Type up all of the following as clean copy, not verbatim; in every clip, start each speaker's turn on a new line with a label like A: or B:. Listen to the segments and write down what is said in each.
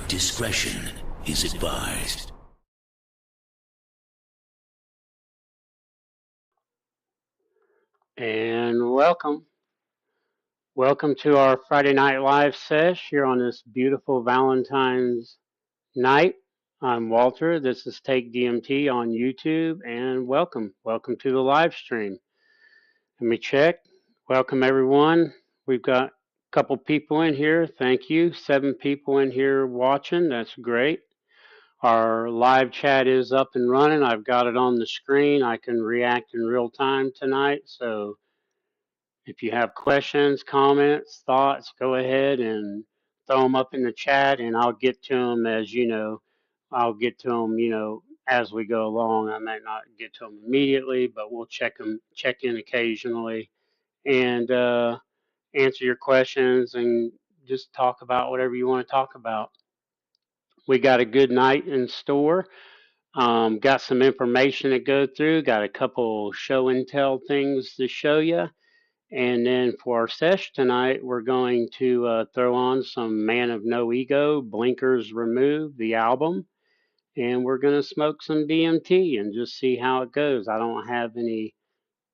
A: Discretion is advised.
B: And welcome. Welcome to our Friday Night Live sesh here on this beautiful Valentine's night. I'm Walter. This is Take DMT on YouTube, and welcome. Welcome to the live stream. Let me check. Welcome, everyone. We've got a couple people in here. Thank you. 7 people in here watching. That's great. Our live chat is up and running. I've got it on the screen. I can react in real time tonight. So if you have questions, comments, thoughts, go ahead and throw them up in the chat, and I'll get to them I'll get to them, as we go along. I might not get to them immediately, but we'll check in occasionally, and answer your questions and just talk about whatever you want to talk about. We got a good night in store. Got some information to go through. Got a couple show and tell things to show you. And then for our sesh tonight, we're going to throw on some Man of No Ego, Blinkers Removed, the album. And we're going to smoke some DMT and just see how it goes. I don't have any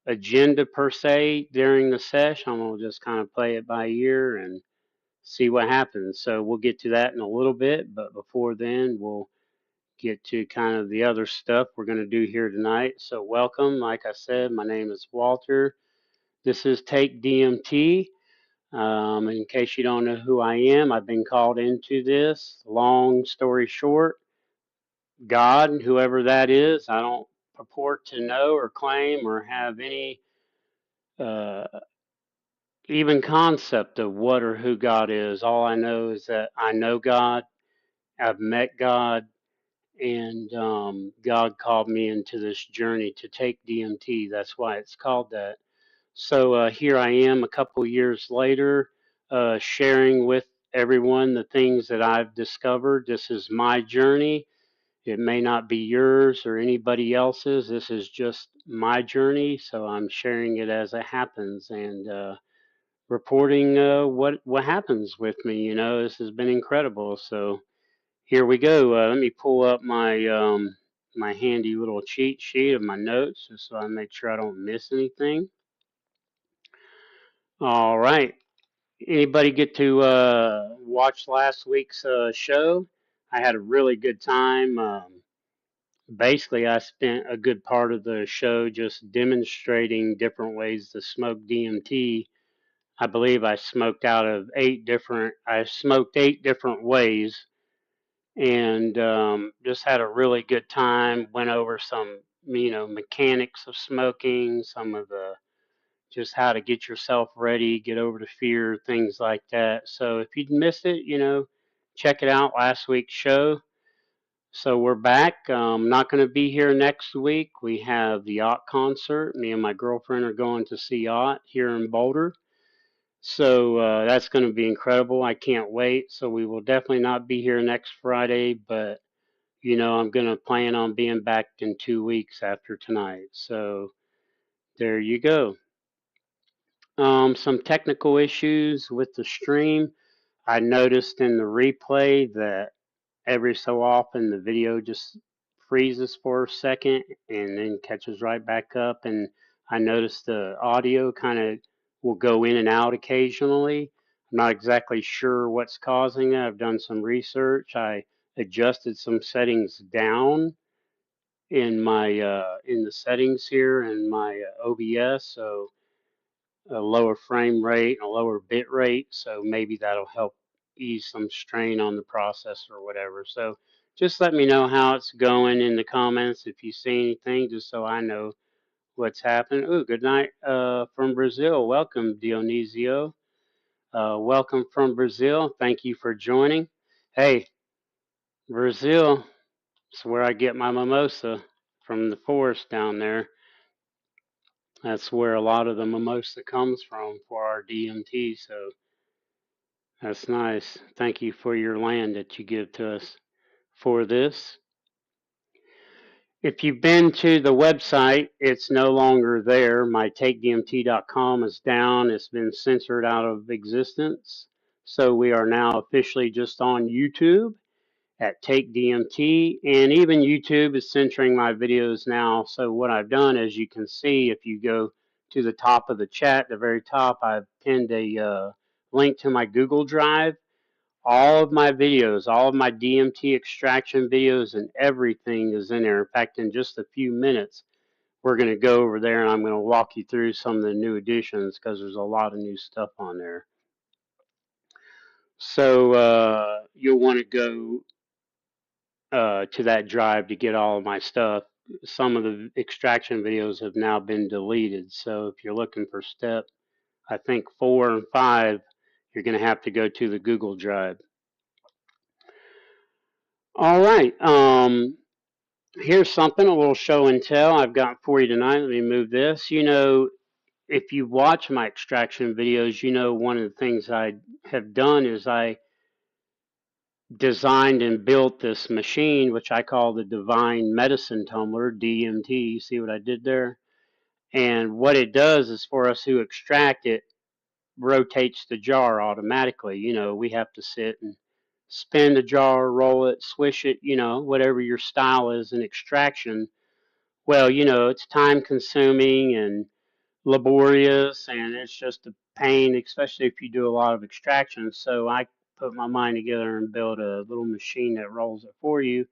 B: agenda per se during the sesh. I'm going to just kind of play it by ear and see what happens. So we'll get to that in a little bit. But before then, we'll get to kind of the other stuff we're going to do here tonight. So welcome. Like I said, my name is Walter. This is Take DMT. In case you don't know who I am, I've been called into this. Long story short, God, whoever that is, I don't purport to know or claim or have any uh, even concept of what or who God is. All I know is that I know God, I've met God, and God called me into this journey to take DMT. That's why it's called that. So here I am a couple years later, sharing with everyone the things that I've discovered. This is my journey. It may not be yours or anybody else's. This is just my journey. So I'm sharing it as it happens and reporting what happens with me. This has been incredible. So here we go. Let me pull up my handy little cheat sheet of my notes just so I make sure I don't miss anything. All right. Anybody get to watch last week's show? I had a really good time. basically I spent a good part of the show just demonstrating different ways to smoke DMT. I believe I smoked 8 different ways, and just had a really good time. Went over some, mechanics of smoking, some of the just how to get yourself ready, get over the fear, things like that. So if you'd missed it, check it out, last week's show. So we're back. Not going to be here next week. We have the Yacht concert. Me and my girlfriend are going to see Yacht here in Boulder. So that's going to be incredible. I can't wait. So we will definitely not be here next Friday, but I'm going to plan on being back in 2 weeks after tonight. So there you go. Some technical issues with the stream. I noticed in the replay that every so often the video just freezes for a second and then catches right back up. And I noticed the audio kind of will go in and out occasionally. I'm not exactly sure what's causing it. I've done some research. I adjusted some settings down in the settings here in my OBS, so a lower frame rate and a lower bit rate, so maybe that'll help ease some strain on the processor or whatever. So just let me know how it's going in the comments if you see anything, just so I know what's happening. Ooh, good night from Brazil. Welcome, Dionisio. Welcome from Brazil. Thank you for joining. Hey, Brazil is where I get my mimosa from the forest down there. That's where a lot of the mimosa comes from for our DMT. So that's nice. Thank you for your land that you give to us for this. If you've been to the website, it's no longer there. My takedmt.com is down. It's been censored out of existence. So we are now officially just on YouTube at Take DMT, and even YouTube is censoring my videos now. So what I've done, as you can see, if you go to the top of the chat, the very top, I've pinned a link to my Google Drive. All of my videos, all of my DMT extraction videos and everything is in there. In fact, in just a few minutes, we're going to go over there and I'm going to walk you through some of the new additions because there's a lot of new stuff on there. So you'll want to go to that drive to get all of my stuff. Some of the extraction videos have now been deleted. So if you're looking for step, I think 4 and 5, you're going to have to go to the Google Drive. All right. Here's something, a little show and tell I've got for you tonight. Let me move this. If you watch my extraction videos, one of the things I have done is I designed and built this machine, which I call the Divine Medicine Tumbler, DMT. You see what I did there? And what it does is for us who extract it, rotates the jar automatically. We have to sit and spin the jar, roll it, swish it, whatever your style is in extraction. Well, it's time consuming and laborious, and it's just a pain, especially if you do a lot of extraction. So I put my mind together and built a little machine that rolls it for you.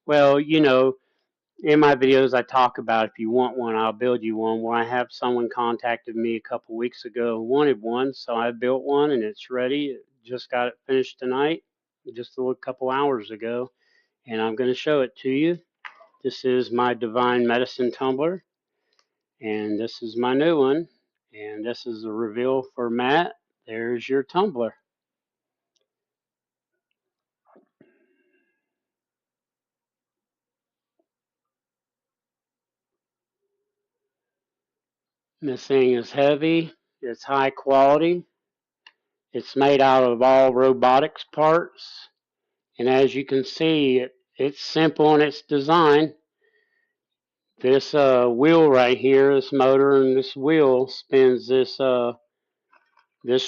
B: Well, in my videos, I talk about if you want one, I'll build you one. Well, I have someone contacted me a couple weeks ago and wanted one, so I built one and it's ready. It just got it finished tonight, just a couple hours ago, and I'm going to show it to you. This is my Divine Medicine Tumbler, and this is my new one, and this is a reveal for Matt. There's your tumbler. This thing is heavy, it's high quality, it's made out of all robotics parts, and as you can see, it's simple in its design. This wheel right here, this motor and this wheel spins this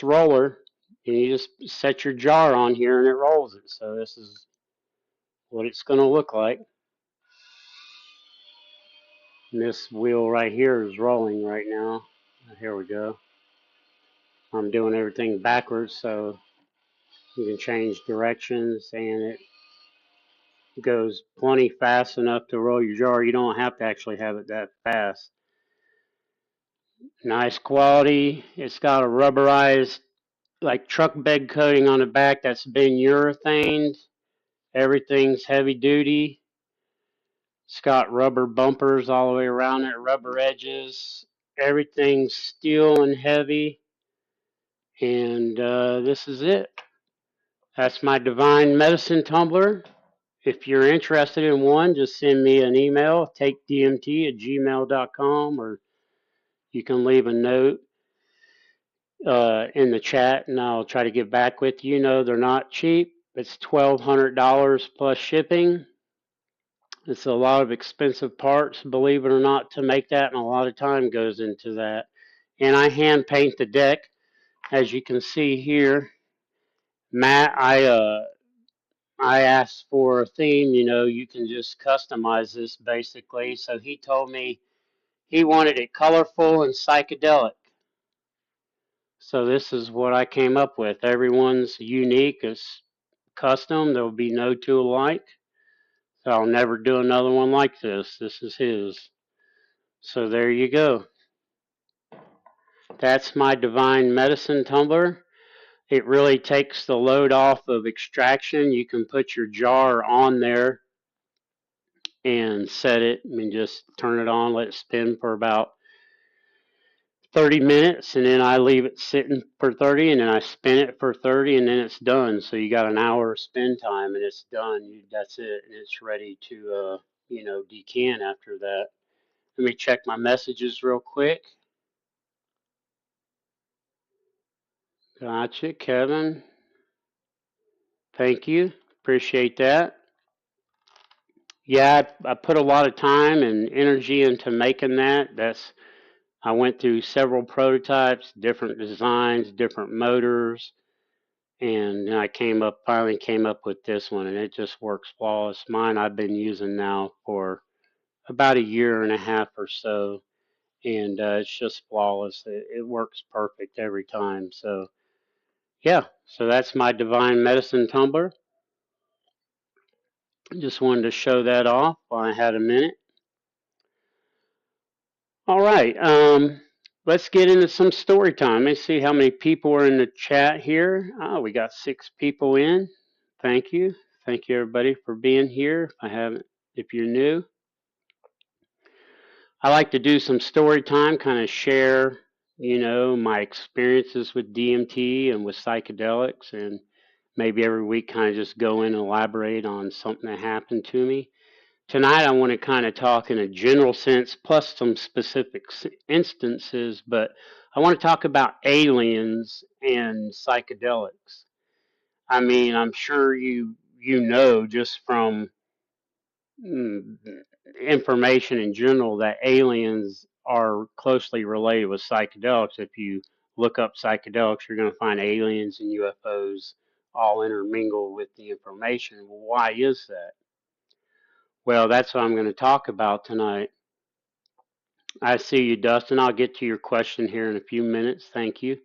B: roller, and you just set your jar on here and it rolls it. So this is what it's going to look like. And this wheel right here is rolling right now. Here we go. I'm doing everything backwards, so you can change directions, and goes plenty fast enough to roll your jar. You don't have to actually have it that fast. Nice quality. It's got a rubberized like truck bed coating on the back that's been urethaned. Everything's heavy duty. It's got rubber bumpers all the way around it, rubber edges. Everything's steel and heavy. And this is it. That's my divine medicine tumbler. If you're interested in one, just send me an email, takedmt@gmail.com, or you can leave a note in the chat and I'll try to get back with you. No, they're not cheap. It's $1,200 plus shipping. It's a lot of expensive parts, believe it or not, to make that, and a lot of time goes into that. And I hand paint the deck, as you can see here. Matt, I asked for a theme. You can just customize this basically. So he told me he wanted it colorful and psychedelic. So this is what I came up with. Everyone's unique, it's custom. There will be no two alike. So I'll never do another one like this. This is his. So there you go. That's my divine medicine tumbler. It really takes the load off of extraction. You can put your jar on there and set it and just turn it on, let it spin for about 30 minutes, and then I leave it sitting for 30, and then I spin it for 30, and then it's done. So you got an hour of spin time, and it's done. That's it, and it's ready to, decant after that. Let me check my messages real quick. Gotcha, Kevin. Thank you. Appreciate that. Yeah, I put a lot of time and energy into making that. I went through several prototypes, different designs, different motors, and I finally came up with this one, and it just works flawless. Mine I've been using now for about a year and a half or so, and it's just flawless. It works perfect every time. So yeah, so that's my divine medicine tumbler. Just wanted to show that off while I had a minute. All right, let's get into some story time. Let's see how many people are in the chat here. Oh, we got 6 people in. Thank you. Thank you, everybody, for being here. If you're new, I like to do some story time, kind of share, my experiences with DMT and with psychedelics, and maybe every week kind of just go in and elaborate on something that happened to me. Tonight, I want to kind of talk in a general sense, plus some specific instances, but I want to talk about aliens and psychedelics. I mean, I'm sure you know just from information in general that aliens are closely related with psychedelics. If you look up psychedelics, you're going to find aliens and UFOs all intermingled with the information. Well, why is that? Well, that's what I'm going to talk about tonight. I see you, Dustin. I'll get to your question here in a few minutes. Thank you.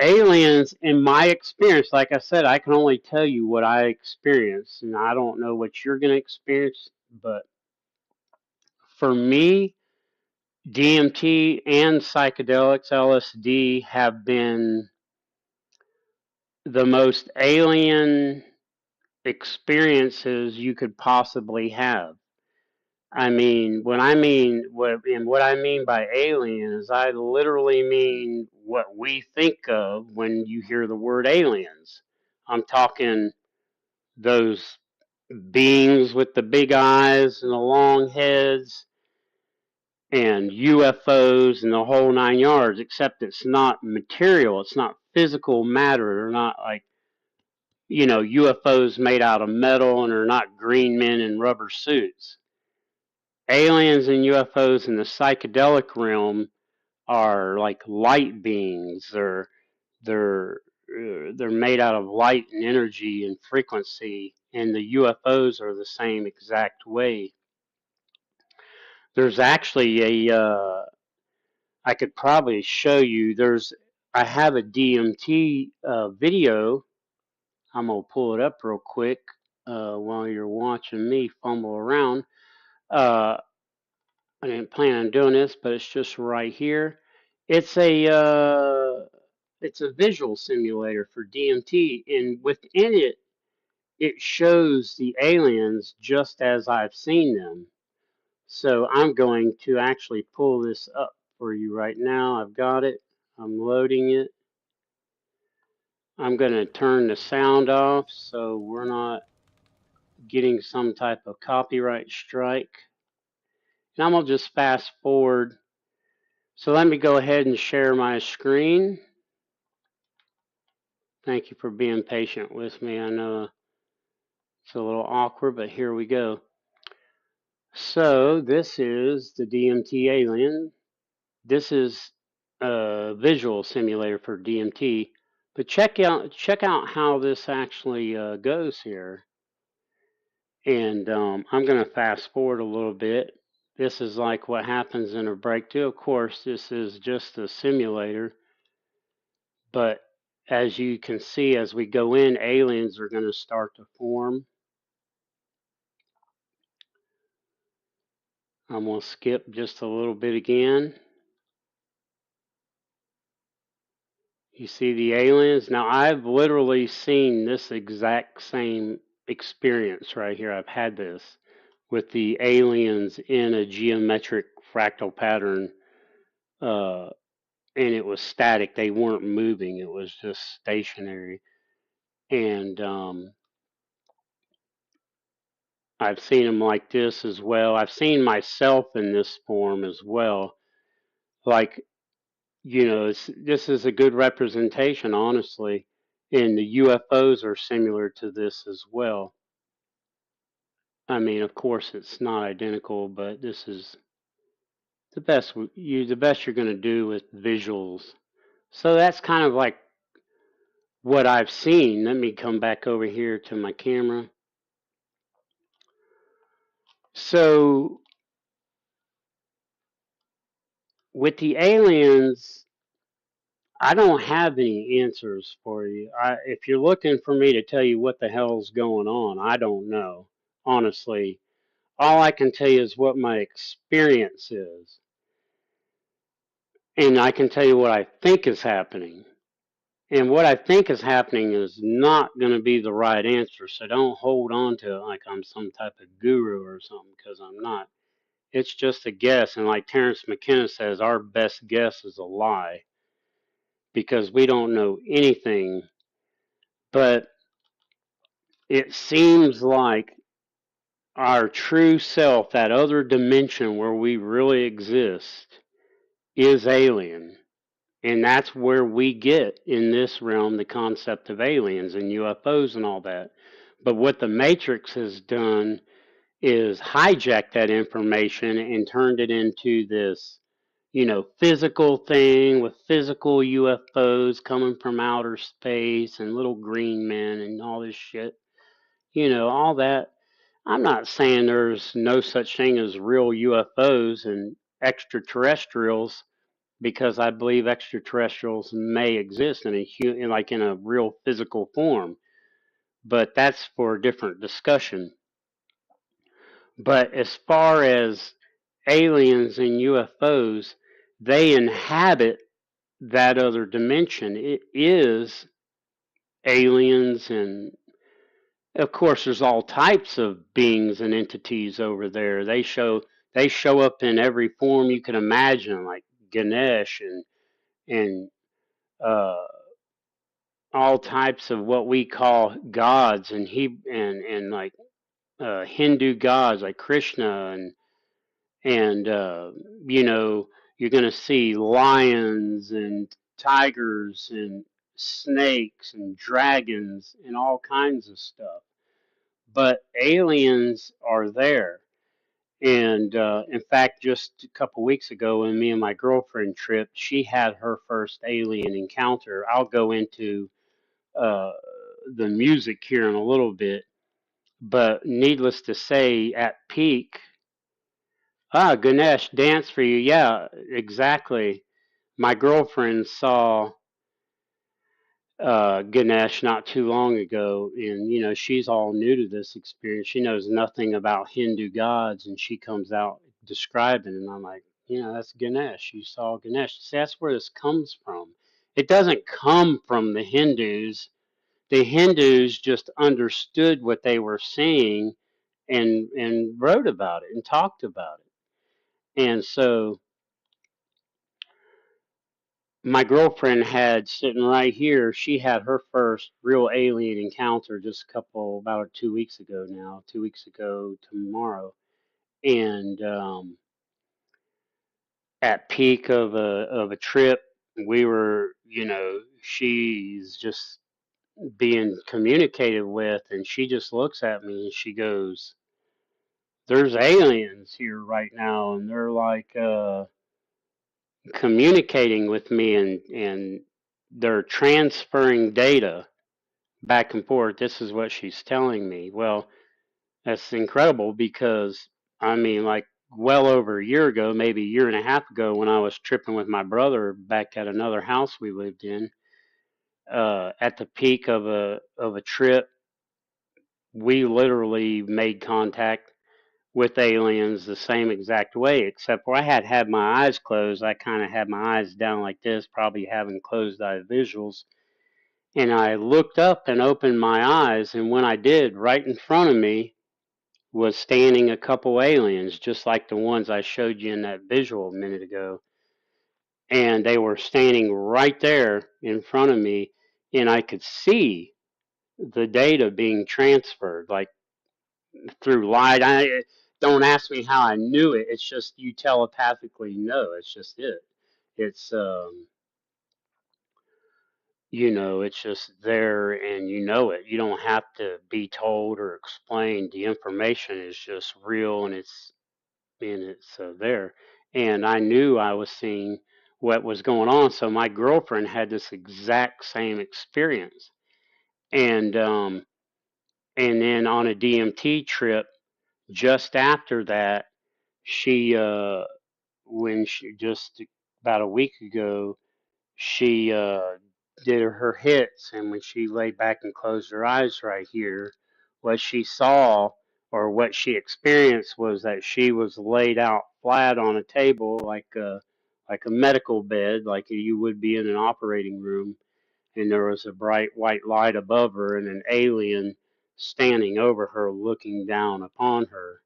B: Aliens, in my experience, like I said, I can only tell you what I experienced, and I don't know what you're going to experience, but for me, DMT and psychedelics, LSD, have been the most alien experiences you could possibly have. I mean, what I mean by alien is I literally mean what we think of when you hear the word aliens. I'm talking those beings with the big eyes and the long heads and UFOs and the whole 9 yards, except it's not material, it's not physical matter. They're not like, UFOs made out of metal, and they're not green men in rubber suits. Aliens and UFOs in the psychedelic realm are like light beings. They're made out of light and energy and frequency, and the UFOs are the same exact way. There's actually I could probably show you. I have a DMT video. I'm going to pull it up real quick while you're watching me fumble around. I didn't plan on doing this, but it's just right here. It's a visual simulator for DMT, and within it, it shows the aliens just as I've seen them. So I'm going to actually pull this up for you right now. I've got it. I'm loading it. I'm going to turn the sound off so we're not getting some type of copyright strike. And I'm going to just fast forward. So let me go ahead and share my screen. Thank you for being patient with me. I know it's a little awkward, but here we go. So this is the DMT alien. This is a visual simulator for DMT. But check out how this actually goes here. And I'm going to fast forward a little bit. This is like what happens in a breakthrough. Of course, this is just a simulator. But as you can see, as we go in, aliens are going to start to form. I'm going to skip just a little bit again. You see the aliens? Now, I've literally seen this exact same experience right here. I've had this with the aliens in a geometric fractal pattern, and it was static. They weren't moving. It was just stationary. And I've seen them like this as well. I've seen myself in this form as well. Like, this is a good representation, honestly. And the UFOs are similar to this as well. I mean, of course, it's not identical, but this is the best you're going to do with visuals. So that's kind of like what I've seen. Let me come back over here to my camera. So with the aliens, I don't have any answers for you. If you're looking for me to tell you what the hell's going on, I don't know. Honestly, all I can tell you is what my experience is. And I can tell you what I think is happening. And what I think is happening is not going to be the right answer. So don't hold on to it like I'm some type of guru or something, because I'm not. It's just a guess. And like Terrence McKenna says, our best guess is a lie because we don't know anything. But it seems like our true self, that other dimension where we really exist, is alien. And that's where we get in this realm the concept of aliens and UFOs and all that. But what the Matrix has done is hijacked that information and turned it into this, physical thing with physical UFOs coming from outer space and little green men and all this shit. All that. I'm not saying there's no such thing as real UFOs and extraterrestrials, because I believe extraterrestrials may exist in a real physical form, but that's for a different discussion. But as far as aliens and UFOs, they inhabit that other dimension. It is aliens, and of course there's all types of beings and entities over there. They show up in every form you can imagine, like Ganesh and all types of what we call gods, and like Hindu gods like Krishna, and you're going to see lions and tigers and snakes and dragons and all kinds of stuff. But aliens are there. And in fact, just a couple weeks ago, when me and my girlfriend tripped, she had her first alien encounter. I'll go into uh, the music here in a little bit, but needless to say, at peak, Ganesh, dance for you. Yeah, exactly. My girlfriend saw Ganesh not too long ago, and she's all new to this experience. She knows nothing about Hindu gods, and she comes out describing, and I'm like, that's Ganesh. You saw Ganesh. See, that's where this comes from. It doesn't come from the Hindus. The Hindus just understood what they were seeing and wrote about it and talked about it. And so my girlfriend had sitting right here, she had her first real alien encounter just about 2 weeks ago now, 2 weeks ago tomorrow. And at peak of a trip, we were, she's just being communicated with, and she just looks at me and she goes, "There's aliens here right now, and they're like communicating with me, and they're transferring data back and forth." This is what she's telling me. Well, that's incredible because, I mean, like well over a year ago, maybe a year and a half ago, when I was tripping with my brother back at another house we lived in, at the peak of a trip, we literally made contact with aliens the same exact way, except where I had my eyes closed. I kind of had my eyes down like this, probably having closed eye visuals. And I looked up and opened my eyes, and when I did, right in front of me was standing a couple aliens, just like the ones I showed you in that visual a minute ago. And they were standing right there in front of me, and I could see the data being transferred, like through light. Don't ask me how I knew it. It's just you telepathically know. It's just it. It's it's just there, and it. You don't have to be told or explained. The information is just real, and it's there. And I knew I was seeing what was going on. So my girlfriend had this exact same experience, and and then on a DMT trip just after that, she when she just about a week ago, she did her hits, and when she laid back and closed her eyes right here, what she saw or what she experienced was that she was laid out flat on a table like a medical bed, like you would be in an operating room, and there was a bright white light above her and an alien standing over her looking down upon her.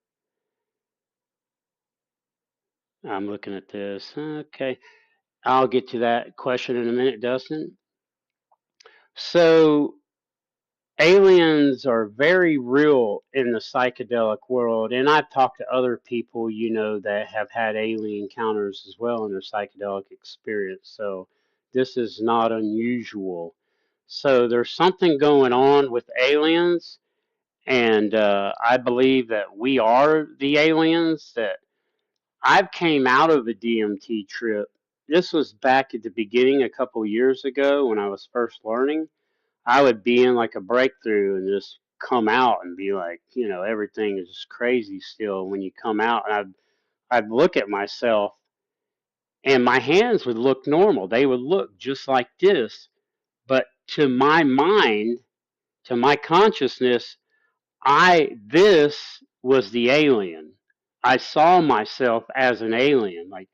B: I'm looking at this. Okay. I'll get to that question in a minute, Dustin. So, aliens are very real in the psychedelic world, and I've talked to other people, that have had alien encounters as well in their psychedelic experience. So, this is not unusual. So, there's something going on with aliens, and I believe that we are the aliens that I've came out of a DMT trip. This was back at the beginning a couple years ago when I was first learning. I would be in like a breakthrough and just come out and be like, everything is just crazy still. When you come out, and I'd look at myself, and my hands would look normal. They would look just like this, but to my mind, to my consciousness, this was the alien. I saw myself as an alien. Like,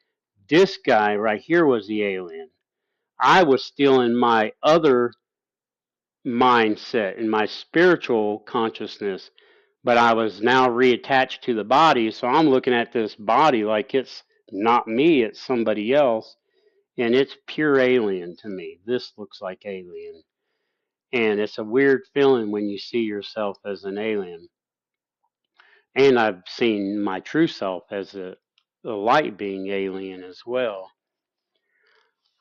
B: this guy right here was the alien. I was still in my other mindset, in my spiritual consciousness, but I was now reattached to the body. So I'm looking at this body like it's not me, it's somebody else. And it's pure alien to me. This looks like alien. And it's a weird feeling when you see yourself as an alien. And I've seen my true self as a light being alien as well.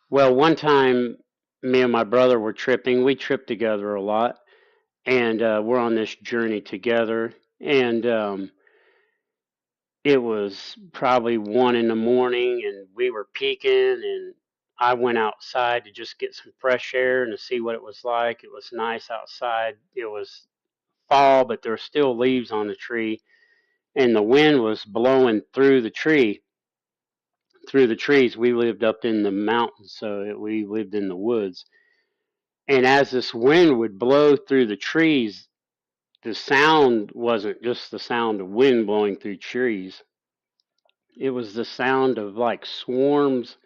B: Well, one time, me and my brother were tripping. We trip together a lot, and we're on this journey together. And it was probably 1 in the morning, and we were peaking. And I went outside to just get some fresh air and to see what it was like. It was nice outside. It was fall, but there were still leaves on the tree, and the wind was blowing through the trees. We lived up in the mountains, so we lived in the woods. And as this wind would blow through the trees, the sound wasn't just the sound of wind blowing through trees. It was the sound of like swarms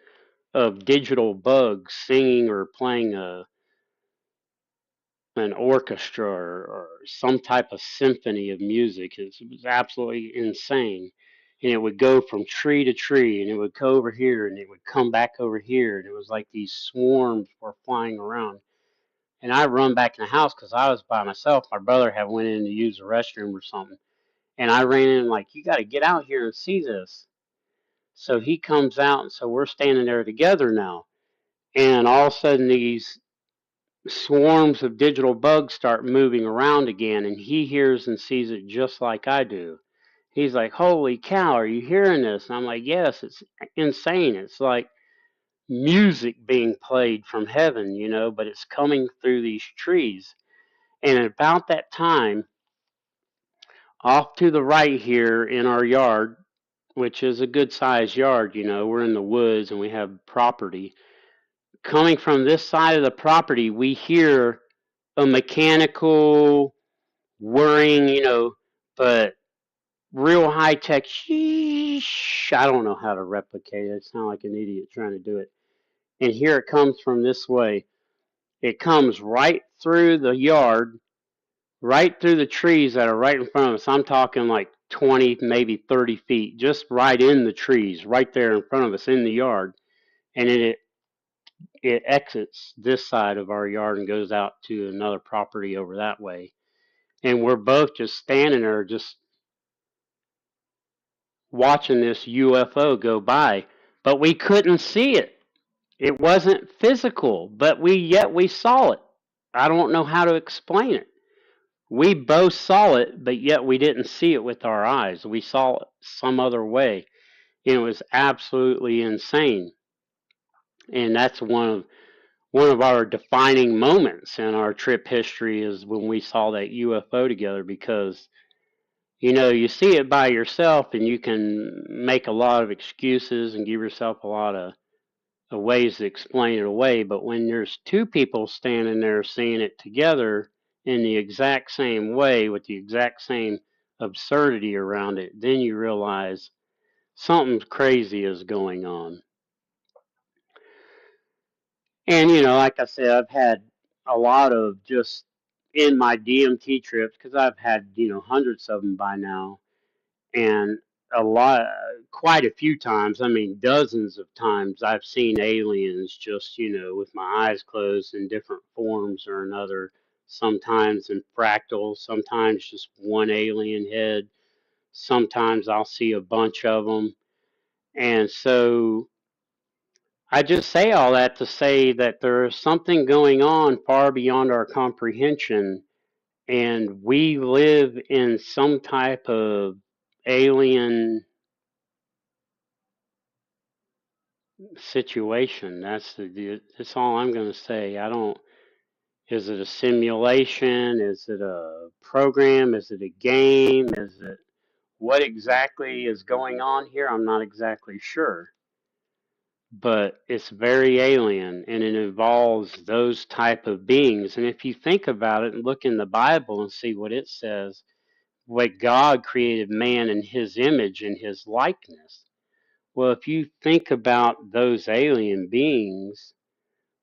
B: of digital bugs singing or playing an orchestra or some type of symphony of music. It was absolutely insane. And it would go from tree to tree, and it would go over here, and it would come back over here, and it was like these swarms were flying around. And I run back in the house because I was by myself. My brother had went in to use the restroom or something, and I ran in like, "You got to get out here and see this." So he comes out, and so we're standing there together now, and all of a sudden these swarms of digital bugs start moving around again, and he hears and sees it just like I do. He's like, "Holy cow, are you hearing this?" And I'm like, "Yes, it's insane. It's like music being played from heaven, but it's coming through these trees." And at about that time, off to the right here in our yard, which is a good sized yard, we're in the woods and we have property. Coming from this side of the property, we hear a mechanical whirring, but real high tech. Sheesh, I don't know how to replicate it. I sound like an idiot trying to do it. And here it comes from this way. It comes right through the yard, right through the trees that are right in front of us. I'm talking like 20, maybe 30 feet, just right in the trees, right there in front of us in the yard. And it exits this side of our yard and goes out to another property over that way. And we're both just standing there, just watching this UFO go by, but we couldn't see it. It wasn't physical, but yet we saw it. I don't know how to explain it. We both saw it, but yet we didn't see it with our eyes. We saw it some other way. And it was absolutely insane. And that's one of our defining moments in our trip history is when we saw that UFO together, because you see it by yourself and you can make a lot of excuses and give yourself a lot of ways to explain it away. But when there's two people standing there seeing it together in the exact same way with the exact same absurdity around it, then you realize something crazy is going on. And, like I said, I've had a lot of just in my DMT trips, because I've had, hundreds of them by now, and quite a few times, I mean, dozens of times, I've seen aliens just, with my eyes closed in different forms or another, sometimes in fractals, sometimes just one alien head, sometimes I'll see a bunch of them. And so I just say all that to say that there is something going on far beyond our comprehension, and we live in some type of alien situation. That's all I'm going to say. I don't. Is it a simulation? Is it a program? Is it a game? Is it what exactly is going on here? I'm not exactly sure. But it's very alien and it involves those type of beings. And if you think about it and look in the Bible and see what it says, what God created man in his image and his likeness. Well, if you think about those alien beings,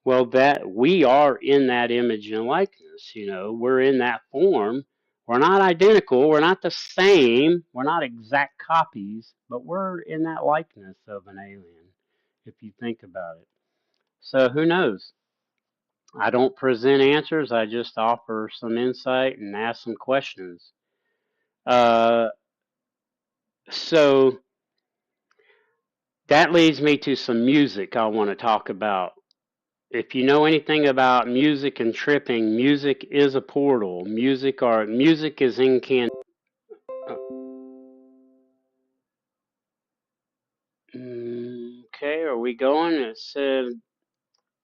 B: well, that we are in that image and likeness, we're in that form. We're not identical, we're not the same, we're not exact copies, but we're in that likeness of an alien, if you think about it. So who knows? I don't present answers, I just offer some insight and ask some questions. Uh, so that leads me to some music I want to talk about. If you know anything about music and tripping, music is a portal. Music is Okay, are we going? It said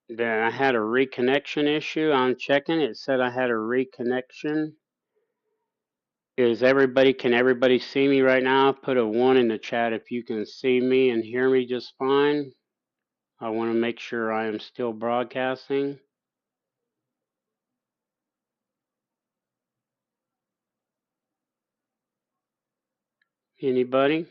B: that I had a reconnection issue. I'm checking. It said I had a reconnection. Can everybody see me right now? Put a 1 in the chat if you can see me and hear me just fine. I want to make sure I am still broadcasting. Anybody?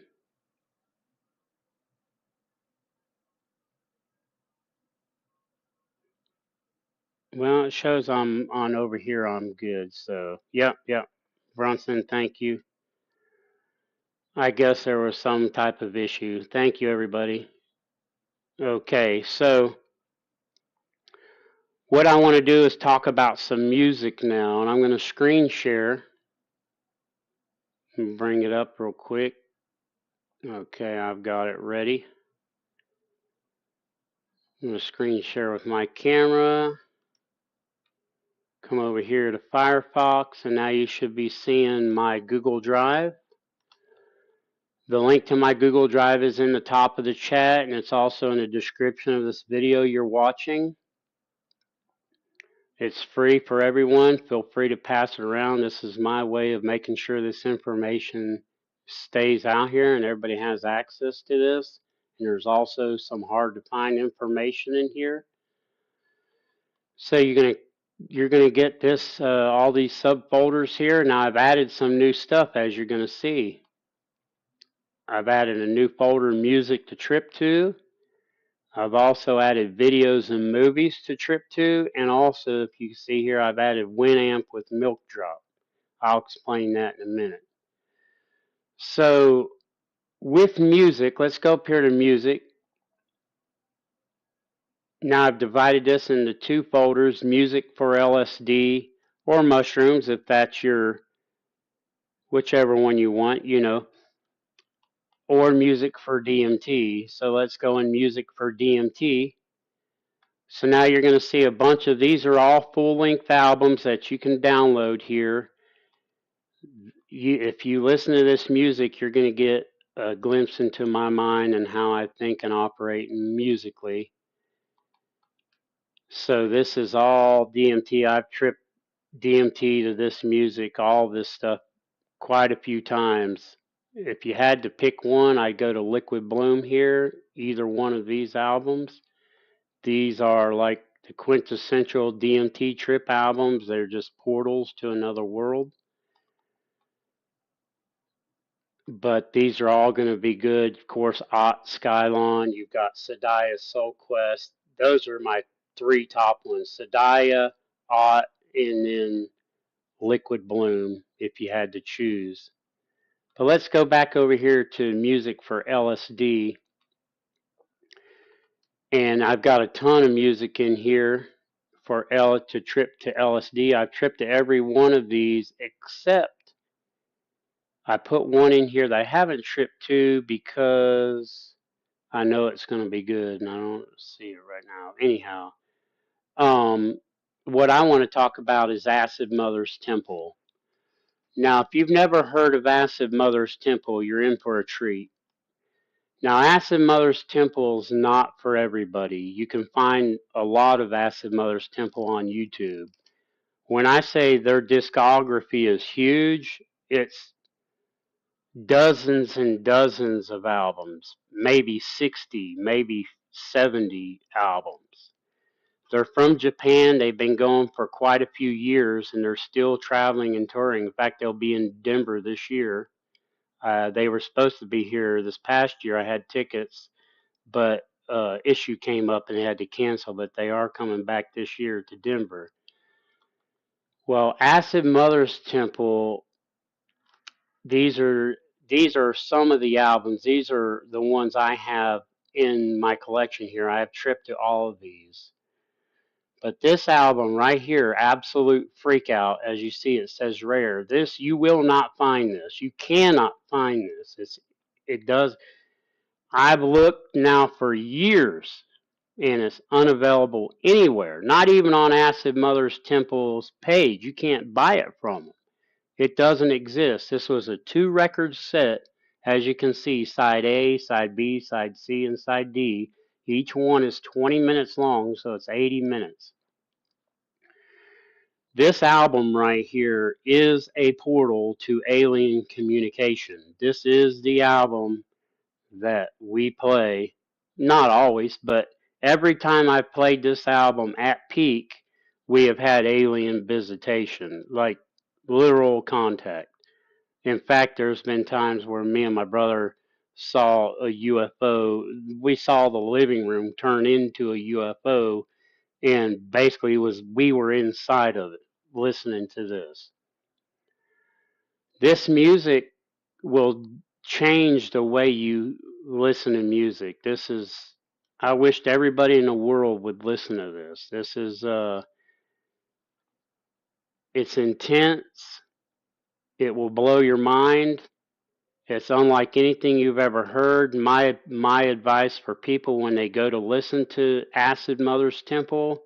B: Well, it shows I'm on over here. I'm good. So, yep. Bronson, thank you. I guess there was some type of issue. Thank you, everybody. Okay, so what I want to do is talk about some music now, and I'm going to screen share and bring it up real quick. Okay, I've got it ready. I'm going to screen share with my camera. Come over here to Firefox, and now you should be seeing my Google Drive. The link to my Google Drive is in the top of the chat, and it's also in the description of this video you're watching. It's free for everyone. Feel free to pass it around. This is my way of making sure this information stays out here and everybody has access to this. And there's also some hard to find information in here. So you're gonna get this all these subfolders here. Now I've added some new stuff, as you're gonna see. I've added a new folder, music to trip to. I've also added videos and movies to trip to, and also, if you see here, I've added Winamp with Milk Drop. I'll explain that in a minute. So with music, let's go up here to music. Now I've divided this into two folders, music for LSD or mushrooms, if that's your, whichever one you want, you know, or music for DMT. So let's go in music for DMT. So now you're going to see a bunch of these are all full-length albums that you can download here. If you listen to this music, you're going to get a glimpse into my mind and how I think and operate musically. So this is all DMT. I've tripped DMT to this music, all this stuff, quite a few times. If you had to pick one, I'd go to Liquid Bloom here, either one of these albums. These are like the quintessential DMT trip albums. They're just portals to another world. But these are all going to be good. Of course, Ott, Skylon, you've got Sadaya, Soul Quest. Those are my three top ones. Sadaya, Ott, and then Liquid Bloom, if you had to choose. But let's go back over here to music for LSD. And I've got a ton of music in here for to trip to LSD. I've tripped to every one of these except I put one in here that I haven't tripped to because I know it's going to be good and I don't see it right now. Anyhow, what I want to talk about is Acid Mother's Temple. Now, if you've never heard of Acid Mother's Temple, you're in for a treat. Now, Acid Mother's Temple is not for everybody. You can find a lot of Acid Mother's Temple on YouTube. When I say their discography is huge, it's dozens and dozens of albums, maybe 60, maybe 70 albums. They're from Japan. They've been going for quite a few years and they're still traveling and touring. In fact, they'll be in Denver this year. They were supposed to be here this past year. I had tickets, but issue came up and they had to cancel, but they are coming back this year to Denver. Well, Acid Mother's Temple, these are some of the albums. These are the ones I have in my collection here. I have tripped to all of these. But this album right here, Absolute Freakout, as you see it says rare. This, you will not find this. You cannot find this. It does. I've looked now for years and it's unavailable anywhere. Not even on Acid Mother's Temple's page. You can't buy it from them. It doesn't exist. This was a 2-record set, as you can see, side A, side B, side C, and side D. Each one is 20 minutes long, so it's 80 minutes. This album right here is a portal to alien communication. This is the album that we play, not always, but every time I've played this album at peak, we have had alien visitation, like literal contact. In fact, there's been times where me and my brother saw a UFO. We saw the living room turn into a UFO, and basically we were inside of it listening to this. This music will change the way you listen to music. This is I wished everybody in the world would listen to this. This is it's intense. It will blow your mind. It's unlike anything you've ever heard. My advice for people when they go to listen to Acid Mother's Temple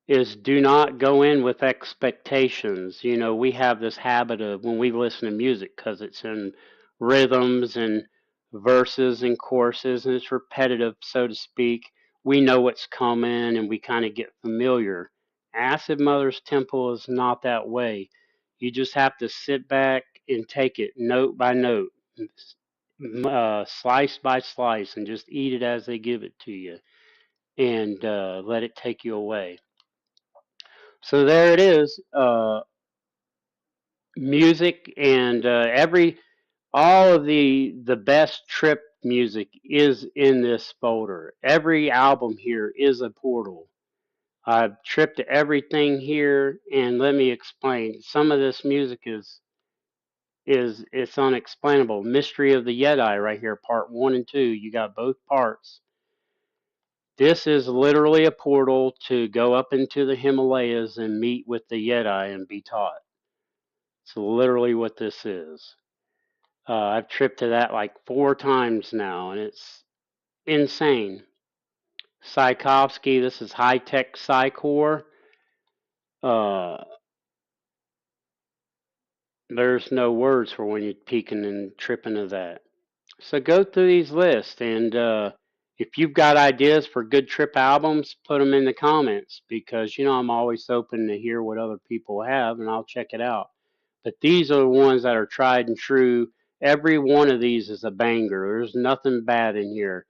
B: is do not go in with expectations. You know, we have this habit of when we listen to music because it's in rhythms and verses and choruses and it's repetitive, so to speak. We know what's coming and we kind of get familiar. Acid Mother's Temple is not that way. You just have to sit back and take it note by note, slice by slice, and just eat it as they give it to you and let it take you away. So there it is. Music and all of the best trip music is in this folder. Every album here is a portal. I've tripped to everything here, and let me explain. Some of this music is it's unexplainable. Mystery of the Yeti right here, part 1 and 2. You got both parts. This is literally a portal to go up into the Himalayas and meet with the Yeti and be taught. It's literally what this is. I've tripped to that like 4 times now, and it's insane. Tchaikovsky, this is high-tech psychcore. Uh, there's no words for when you're peeking and tripping to that. So go through these lists, and if you've got ideas for good trip albums, put them in the comments because you know I'm always open to hear what other people have, and I'll check it out. But these are the ones that are tried and true. Every one of these is a banger. There's nothing bad in here.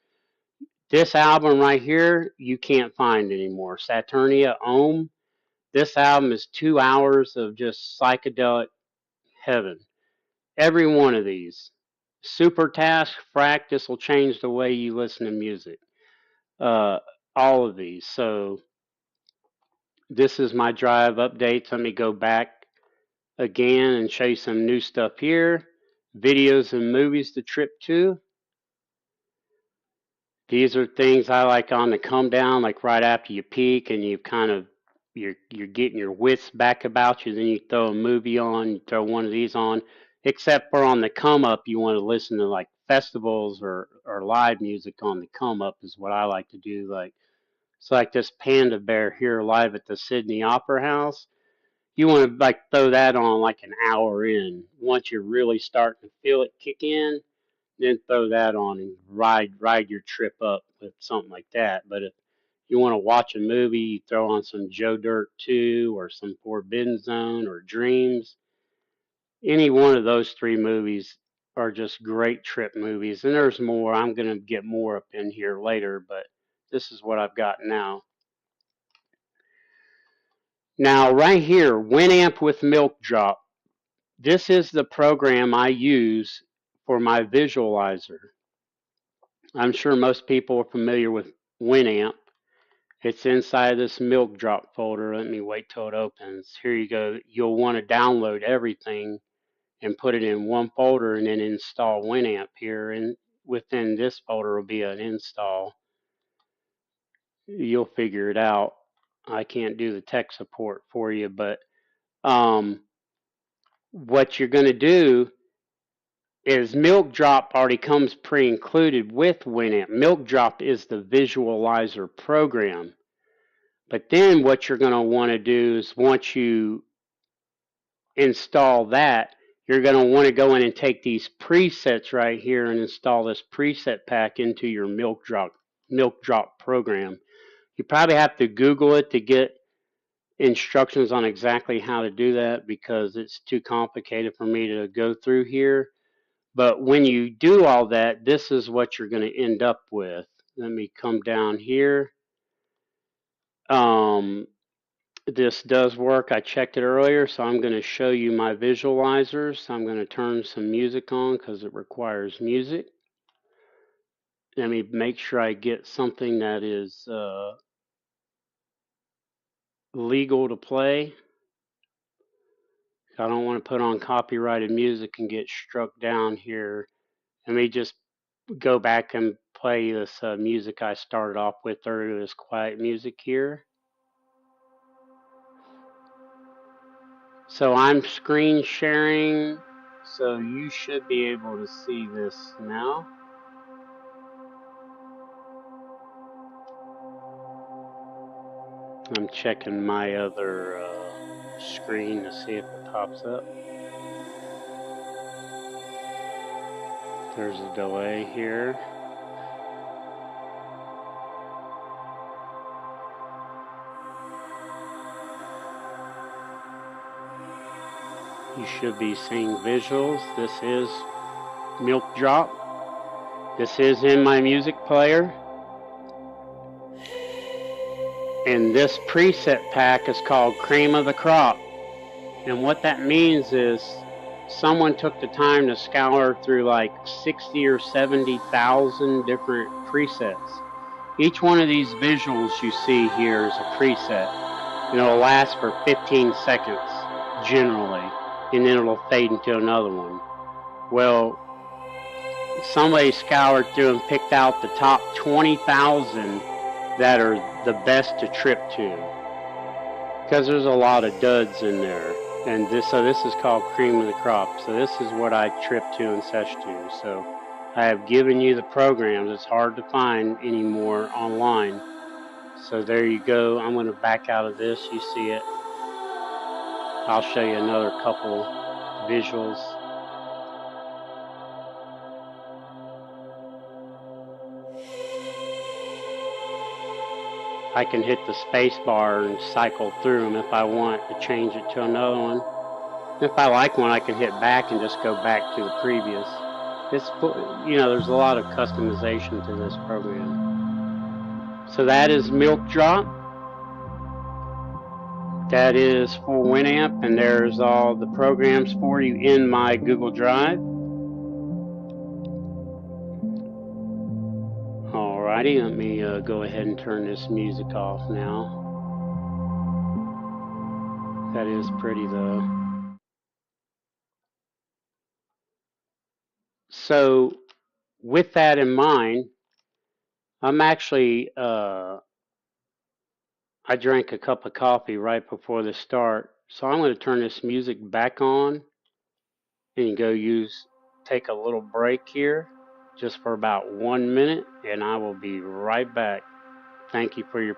B: This album right here, you can't find anymore. Saturnia Ohm. This album is 2 hours of just psychedelic heaven. Every one of these. Super Task, Frack, this will change the way you listen to music. Uh, all of these. So this is my drive updates. Let me go back again and show you some new stuff here. Videos and movies to trip to. These are things I like on the come down, like right after you peak and you kind of you're getting your wits back about you. Then you throw a movie on, you throw one of these on. Except for on the come up, you want to listen to like festivals or live music on the come up is what I like to do. Like it's like this Panda Bear here live at the Sydney Opera House. You want to like throw that on like an hour in. Once you're really starting to feel it kick in, then throw that on and ride your trip up with something like that. But if you want to watch a movie, you throw on some Joe Dirt 2 or some Forbidden Zone or Dreams. Any one of those 3 movies are just great trip movies. And there's more. I'm going to get more up in here later, but this is what I've got now. Now, right here, Winamp with Milk Drop. This is the program I use for my visualizer. I'm sure most people are familiar with Winamp. It's inside this milk drop folder. Let me wait till it opens. Here you go. You'll want to download everything and put it in one folder and then install Winamp here. And within this folder will be an install. You'll figure it out. I can't do the tech support for you, but what you're going to do is Milk Drop already comes pre-included with Winamp. Milk Drop is the visualizer program. But then what you're going to want to do is once you install that, you're going to want to go in and take these presets right here and install this preset pack into your Milk Drop program. You probably have to Google it to get instructions on exactly how to do that because it's too complicated for me to go through here. But when you do all that, this is what you're going to end up with. Let me come down here. this does work. I checked it earlier, so I'm going to show you my visualizers. So I'm going to turn some music on because it requires music. Let me make sure I get something that is legal to play. I don't want to put on copyrighted music and get struck down here. Let me just go back and play this music I started off with earlier, this quiet music here. So I'm screen sharing, so you should be able to see this now. I'm checking my other screen to see if it pops up. There's a delay here. You should be seeing visuals. This is Milk Drop. This is in my music player. And this preset pack is called Cream of the Crop. And what that means is someone took the time to scour through like 60 or 70,000 different presets. Each one of these visuals you see here is a preset. And it'll last for 15 seconds generally, and then it'll fade into another one. Well, somebody scoured through and picked out the top 20,000 that are the best to trip to, because there's a lot of duds in there. And this is called Cream of the Crop. So this is what I trip to and sesh to. So I have given you the programs. It's hard to find anymore online. So there you go. I'm going to back out of this. You see it. I'll show you another couple visuals. I can hit the space bar and cycle through them if I want to change it to another one. If I like one, I can hit back and just go back to the previous. It's, you know, there's a lot of customization to this program. So that is Milk Drop. That is for Winamp, and there's all the programs for you in my Google Drive. Alrighty, let me go ahead and turn this music off now. That is pretty though. So with that in mind, I'm actually, I drank a cup of coffee right before the start. So I'm going to turn this music back on and take a little break here just for about 1 minute, and I will be right back. Thank you for your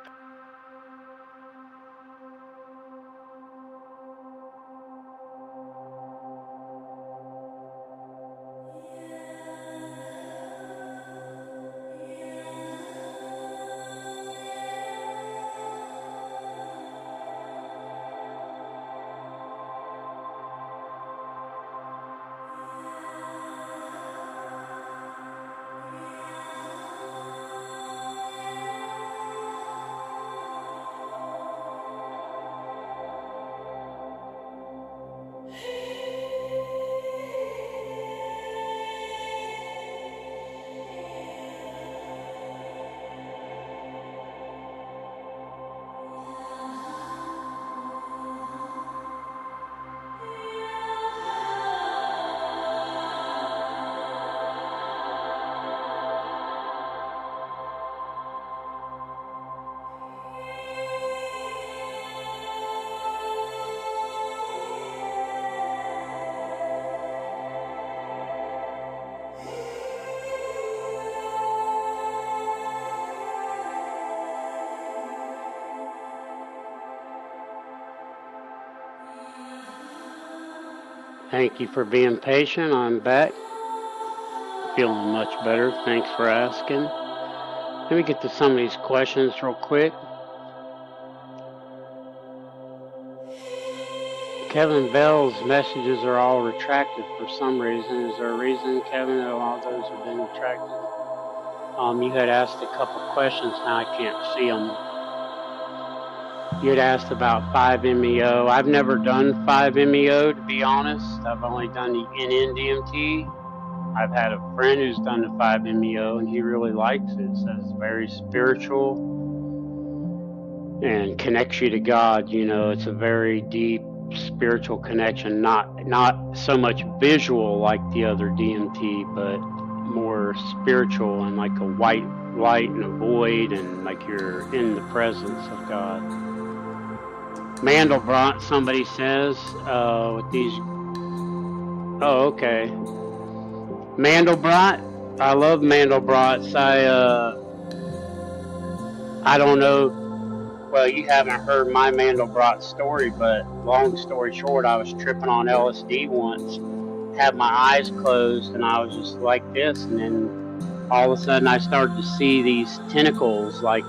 B: Thank you for being patient. I'm back. Feeling much better. Thanks for asking. Let me get to some of these questions real quick. Kevin Bell's messages are all retracted for some reason. Is there a reason, Kevin, that a lot of those have been retracted? You had asked a couple questions. Now I can't see them. You had asked about 5-MeO. I've never done 5-MeO, to be honest. I've only done the NN-DMT. I've had a friend who's done the 5-MeO, and he really likes it. Says it's very spiritual and connects you to God. You know, it's a very deep spiritual connection, not so much visual like the other DMT, but more spiritual and like a white light and a void, and like you're in the presence of God. Mandelbrot, somebody says, with these. Oh, okay. Mandelbrot. I love Mandelbrots. I don't know. Well, you haven't heard my Mandelbrot story, but long story short, I was tripping on LSD once, had my eyes closed, and I was just like this, and then all of a sudden I started to see these tentacles, like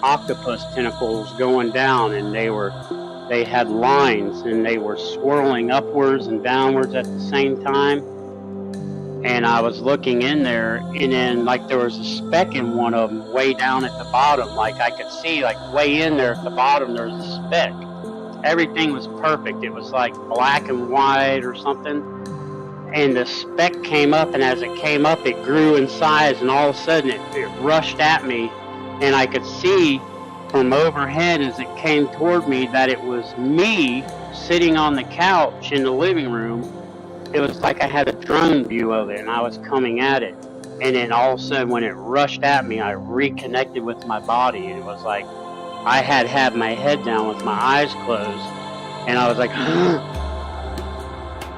B: octopus tentacles, going down, and they had lines, and they were swirling upwards and downwards at the same time. And I was looking in there, and then like there was a speck in one of them way down at the bottom. Like I could see, like way in there at the bottom, there was a speck. Everything was perfect. It was like black and white or something. And the speck came up, and as it came up, it grew in size, and all of a sudden it rushed at me, and I could see from overhead as it came toward me that it was me sitting on the couch in the living room. It was like I had a drone view of it, and I was coming at it. And then all of a sudden, when it rushed at me, I reconnected with my body, and it was like I had my head down with my eyes closed, and I was like,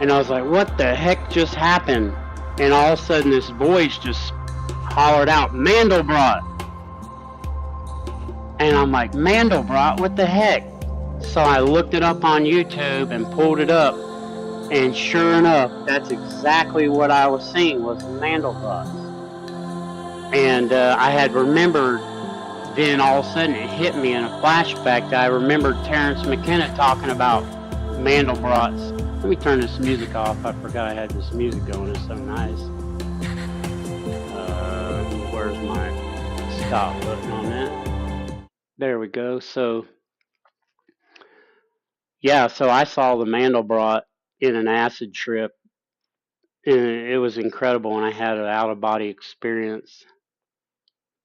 B: and I was like, what the heck just happened? And all of a sudden, this voice just hollered out, Mandelbrot. And I'm like, Mandelbrot, what the heck? So I looked it up on YouTube and pulled it up. And sure enough, that's exactly what I was seeing was Mandelbrot. And I had remembered, then all of a sudden it hit me in a flashback that I remembered Terrence McKenna talking about Mandelbrots. Let me turn this music off. I forgot I had this music going. It's so nice. Where's my stop button on that? There we go. So, yeah, so I saw the Mandelbrot in an acid trip. And it was incredible, and I had an out-of-body experience.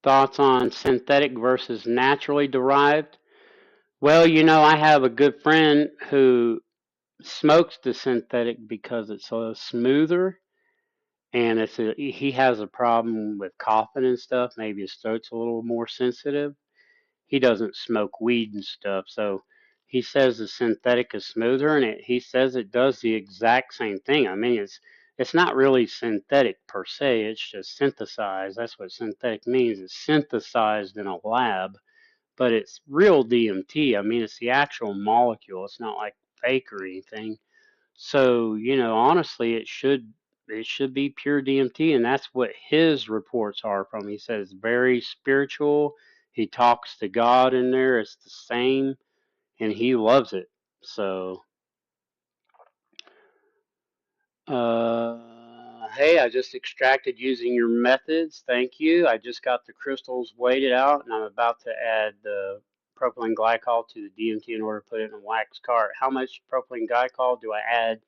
B: Thoughts on synthetic versus naturally derived? Well, you know, I have a good friend who smokes the synthetic because it's smoother, and he has a problem with coughing and stuff. Maybe his throat's a little more sensitive. He doesn't smoke weed and stuff, so he says the synthetic is smoother, and he says it does the exact same thing. I mean, it's not really synthetic per se, it's just synthesized. That's what synthetic means. It's synthesized in a lab, but it's real DMT. I mean, it's the actual molecule. It's not like fake or anything. So, you know, honestly, it should be pure DMT, and that's what his reports are from. He says very spiritual. He talks to God in there. It's the same, and he loves it. So, hey, I just extracted using your methods. Thank you. I just got the crystals weighted out, and I'm about to add the propylene glycol to the DMT in order to put it in a wax cart. How much propylene glycol do I add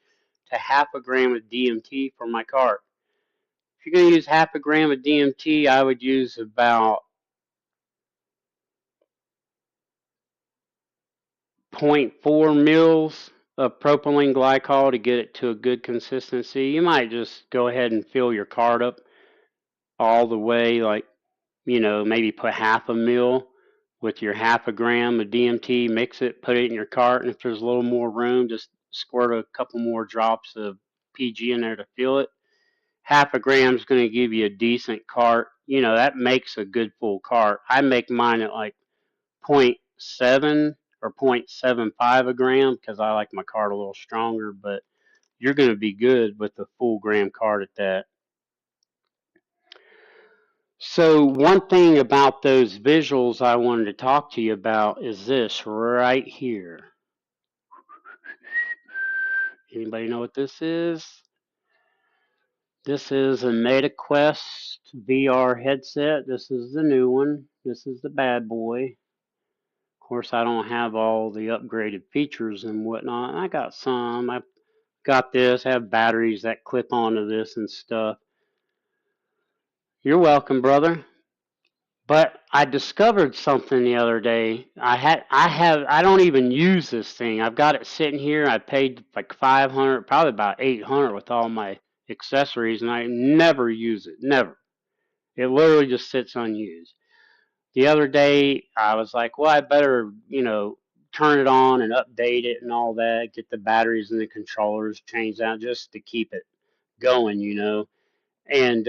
B: to half a gram of DMT for my cart? If you're going to use half a gram of DMT, I would use about 0.4 mils of propylene glycol to get it to a good consistency. You might just go ahead and fill your cart up all the way, like, you know, maybe put half a mil with your half a gram of DMT, mix it, put it in your cart, and if there's a little more room, just squirt a couple more drops of PG in there to fill it. Half a gram is going to give you a decent cart. You know, that makes a good full cart. I make mine at like 0.7 or 0.75 a gram because I like my cart a little stronger, but you're going to be good with the full gram cart at that. So one thing about those visuals I wanted to talk to you about is this right here. Anybody know what this is? This is a MetaQuest VR headset. This is the new one. This is the bad boy. Of course, I don't have all the upgraded features and whatnot. I got some. I got this, have batteries that clip onto this and stuff. You're welcome, brother. But I discovered something the other day. I don't even use this thing. I've got it sitting here. I paid like 500, probably about 800 with all my accessories, and I never use it. Never. It literally just sits unused. The other day, I was like, well, I better, turn it on and update it and all that, get the batteries and the controllers changed out just to keep it going. And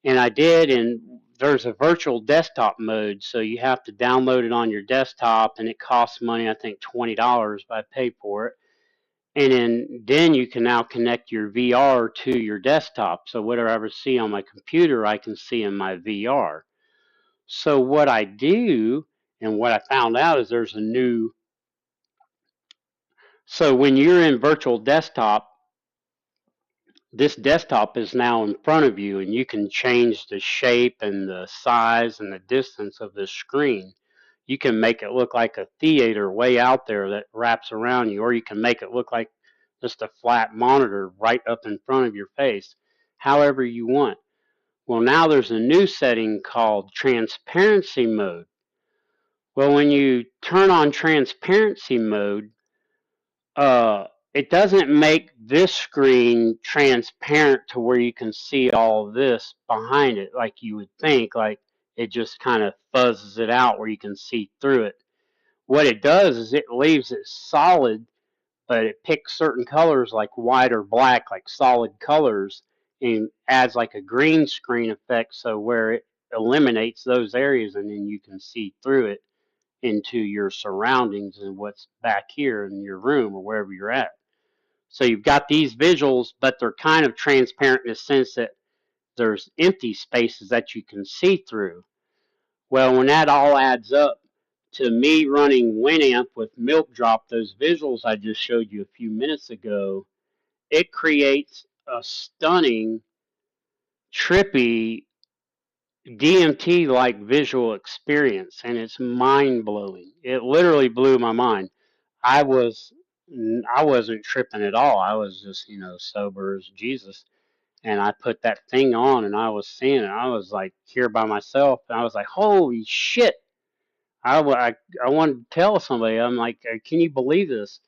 B: and I did, and there's a virtual desktop mode, so you have to download it on your desktop, and it costs money, I think $20, but I paid for it. And then you can now connect your VR to your desktop, so whatever I ever see on my computer, I can see in my VR. So what I do, and what I found out is there's a new, so when you're in virtual desktop, this desktop is now in front of you, and you can change the shape and the size and the distance of the screen. You can make it look like a theater way out there that wraps around you, or you can make it look like just a flat monitor right up in front of your face, however you want. Well, now there's a new setting called transparency mode. Well, when you turn on transparency mode, uh, it doesn't make this screen transparent to where you can see all of this behind it like you would think. Like it just kind of fuzzes it out where you can see through it. What it does is it leaves it solid, but it picks certain colors like white or black, like solid colors, and adds like a green screen effect, so where it eliminates those areas and then you can see through it into your surroundings and what's back here in your room or wherever you're at. So you've got these visuals, but they're kind of transparent in the sense that there's empty spaces that you can see through. Well, when that all adds up to me running Winamp with Milk Drop, those visuals I just showed you a few minutes ago, it creates a stunning, trippy, DMT-like visual experience, and it's mind-blowing. It literally blew my mind. I was I wasn't tripping at all. I was just, sober as Jesus. And I put that thing on and I was seeing it. I was like here by myself. And I was like, holy shit. I wanted to tell somebody. I'm like, can you believe this?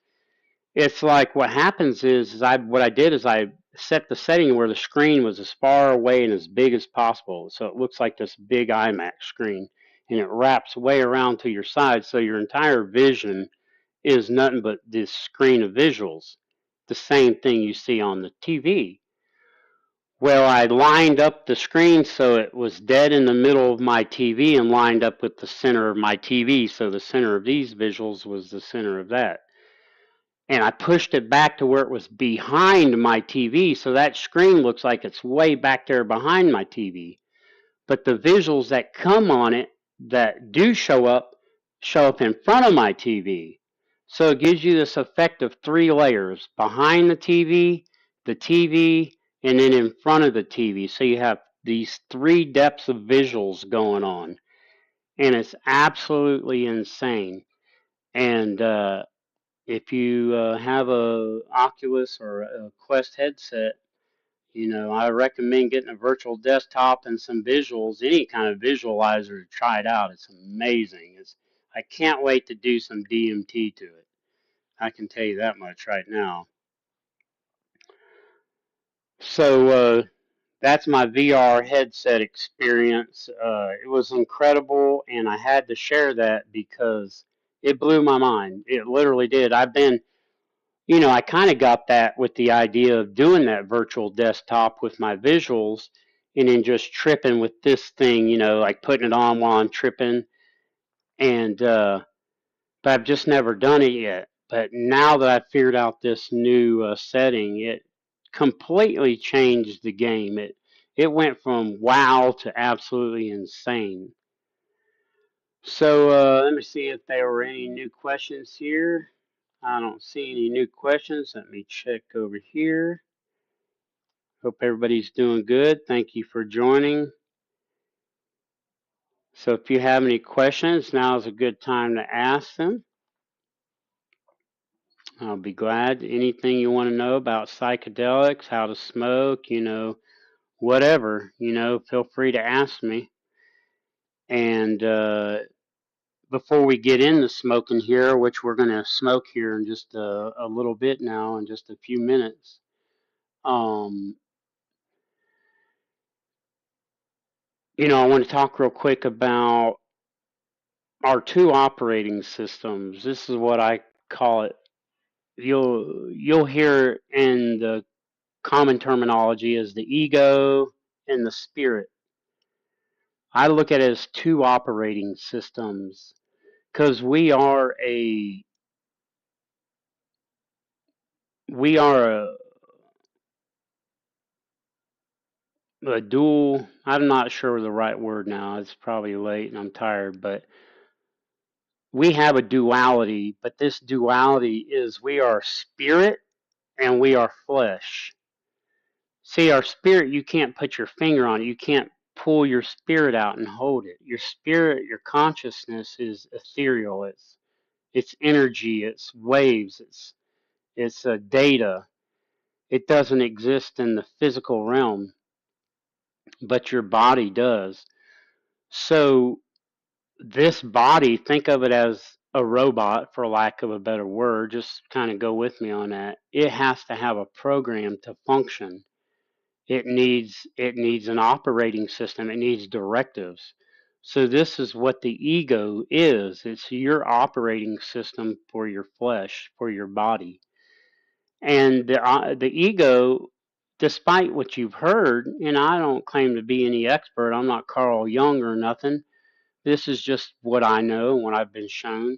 B: It's like what happens is what I did is I set the setting where the screen was as far away and as big as possible. So it looks like this big IMAX screen, and it wraps way around to your side. So your entire vision is nothing but this screen of visuals, the same thing you see on the TV. Well, I lined up the screen so it was dead in the middle of my TV and lined up with the center of my TV. So the center of these visuals was the center of that. And I pushed it back to where it was behind my TV. So that screen looks like it's way back there behind my TV. But the visuals that come on it that do show up in front of my TV. So it gives you this effect of 3 layers: behind the TV, and then in front of the TV. So you have these 3 depths of visuals going on, and it's absolutely insane. And if you have a Oculus or a Quest headset, I recommend getting a virtual desktop and some visuals, any kind of visualizer to try it out. It's amazing. I can't wait to do some DMT to it. I can tell you that much right now. So that's my VR headset experience. It was incredible, and I had to share that because it blew my mind. It literally did. I kind of got that with the idea of doing that virtual desktop with my visuals and then just tripping with this thing, like putting it on while I'm tripping. And, but I've just never done it yet. But now that I've figured out this new setting, it completely changed the game. It went from wow to absolutely insane. So let me see if there were any new questions here. I don't see any new questions. Let me check over here. Hope everybody's doing good. Thank you for joining. So if you have any questions, now is a good time to ask them. I'll be glad. Anything you want to know about psychedelics, how to smoke, whatever, feel free to ask me. And before we get into smoking here, which we're going to smoke here in just a little bit now, in just a few minutes, um, I want to talk real quick about our two operating systems. This is what I call it. You'll hear in the common terminology as the ego and the spirit. I look at it as two operating systems because we are a dual. I'm not sure the right word now. It's probably late and I'm tired, but we have a duality. But this duality is we are spirit and we are flesh. See, our spirit, you can't put your finger on it. You can't pull your spirit out and hold it. Your spirit, your consciousness is ethereal. It's energy. It's waves. It's data. It doesn't exist in the physical realm, but your body does. So this body, think of it as a robot, for lack of a better word. Just kind of go with me on that. It has to have a program to function. It needs an operating system. It needs directives. So this is what the ego is. It's your operating system for your flesh, for your body. And the ego, despite what you've heard, and I don't claim to be any expert. I'm not Carl Jung or nothing. This is just what I know and what I've been shown.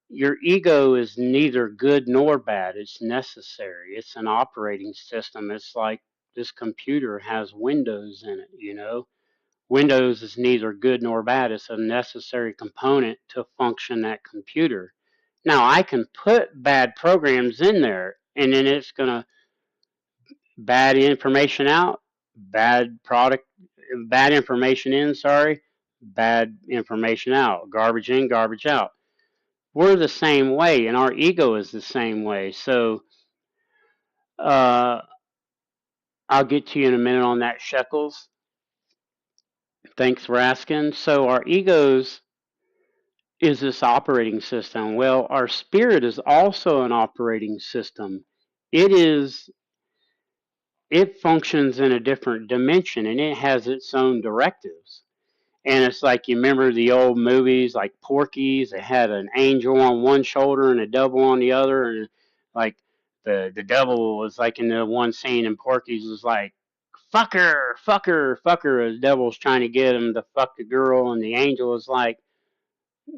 B: Your ego is neither good nor bad. It's necessary. It's an operating system. It's like this computer has Windows in it. Windows is neither good nor bad. It's a necessary component to function that computer. Now, I can put bad programs in there, and then it's going to bad information out, bad product, bad information in, sorry, bad information out, garbage in, garbage out. We're the same way, and our ego is the same way. So uh, I'll get to you in a minute on that, Shekels. Thanks for asking. So our egos is this operating system. Well, our spirit is also an operating system. It functions in a different dimension, and it has its own directives. And it's like, you remember the old movies like Porky's. It had an angel on one shoulder and a devil on the other, and like the devil was like in the one scene, and Porky's was like, fucker, fucker, fucker. The devil's trying to get him to fuck the girl, and the angel is like,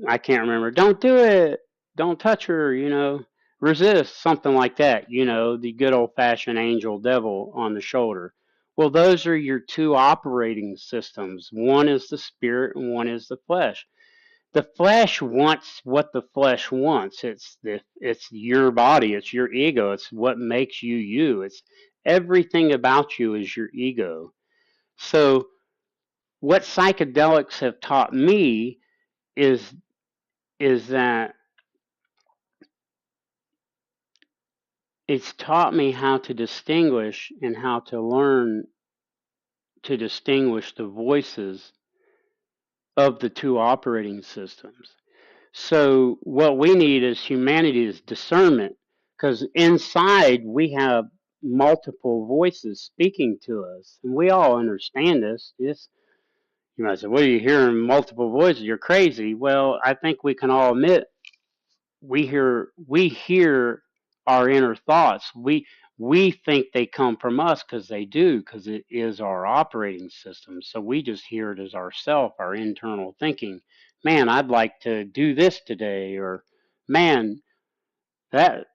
B: I can't remember, don't do it, don't touch her, resist, something like that, the good old fashioned angel devil on the shoulder. Well, those are your two operating systems. One is the spirit and one is the flesh. The flesh wants what the flesh wants. It's your body, it's your ego, it's what makes you you. It's everything about you is your ego. So what psychedelics have taught me is that it's taught me how to distinguish and how to learn to distinguish the voices of the two operating systems. So what we need as humanity is discernment, because inside we have multiple voices speaking to us, and we all understand this. You might say, "What are you hearing? Multiple voices? You're crazy." Well, I think we can all admit we hear our inner thoughts. We think they come from us because they do, because it is our operating system. So we just hear it as ourself, our internal thinking. Man, I'd like to do this today, or man, that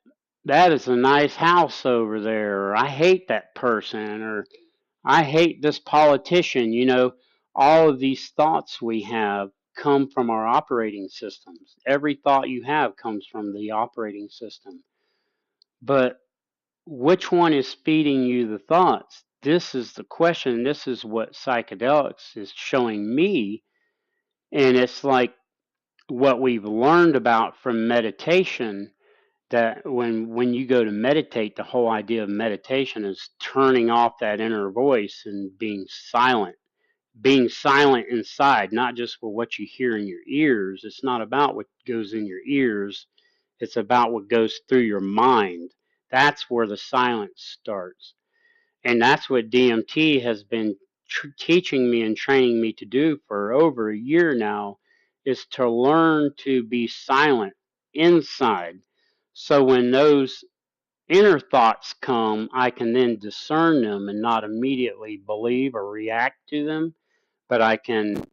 B: that is a nice house over there, or I hate that person, or I hate this politician. All of these thoughts we have come from our operating systems. Every thought you have comes from the operating system. But which one is feeding you the thoughts? This is the question. This is what psychedelics is showing me, And it's like what we've learned about from meditation, that when you go to meditate, the whole idea of meditation is turning off that inner voice and being silent inside, not just for what you hear in your ears. It's not about what goes in your ears, it's about what goes through your mind. That's where the silence starts. And that's what DMT has been teaching me and training me to do for over a year now, is to learn to be silent inside. So when those inner thoughts come, I can then discern them and not immediately believe or react to them, but I can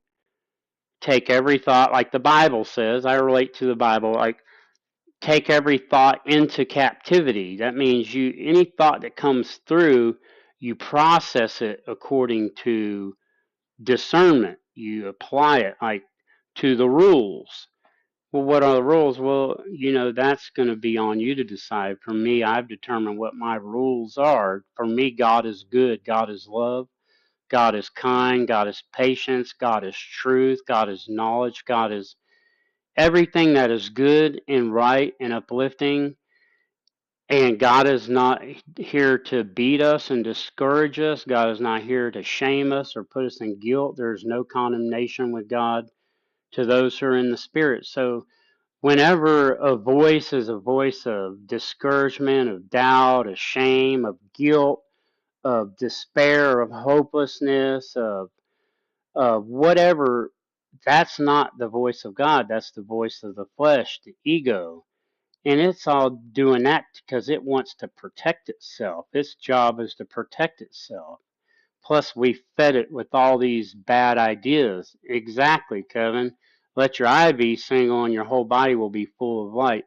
B: take every thought, like the Bible says. I relate to the Bible, like take every thought into captivity. That means any thought that comes through, you process it according to discernment. You apply it like to the rules. Well, what are the rules? Well, that's going to be on you to decide. For me, I've determined what my rules are. For me, God is good. God is love. God is kind. God is patience. God is truth. God is knowledge. God is everything that is good and right and uplifting. And God is not here to beat us and discourage us. God is not here to shame us or put us in guilt. There is no condemnation with God to those who are in the Spirit. So whenever a voice is a voice of discouragement, of doubt, of shame, of guilt, of despair, of hopelessness, of whatever, that's not the voice of God. That's the voice of the flesh, the ego. And it's all doing that because it wants to protect itself. Its job is to protect itself. Plus, we fed it with all these bad ideas. Exactly, Kevin. Let your eye be single and your whole body will be full of light.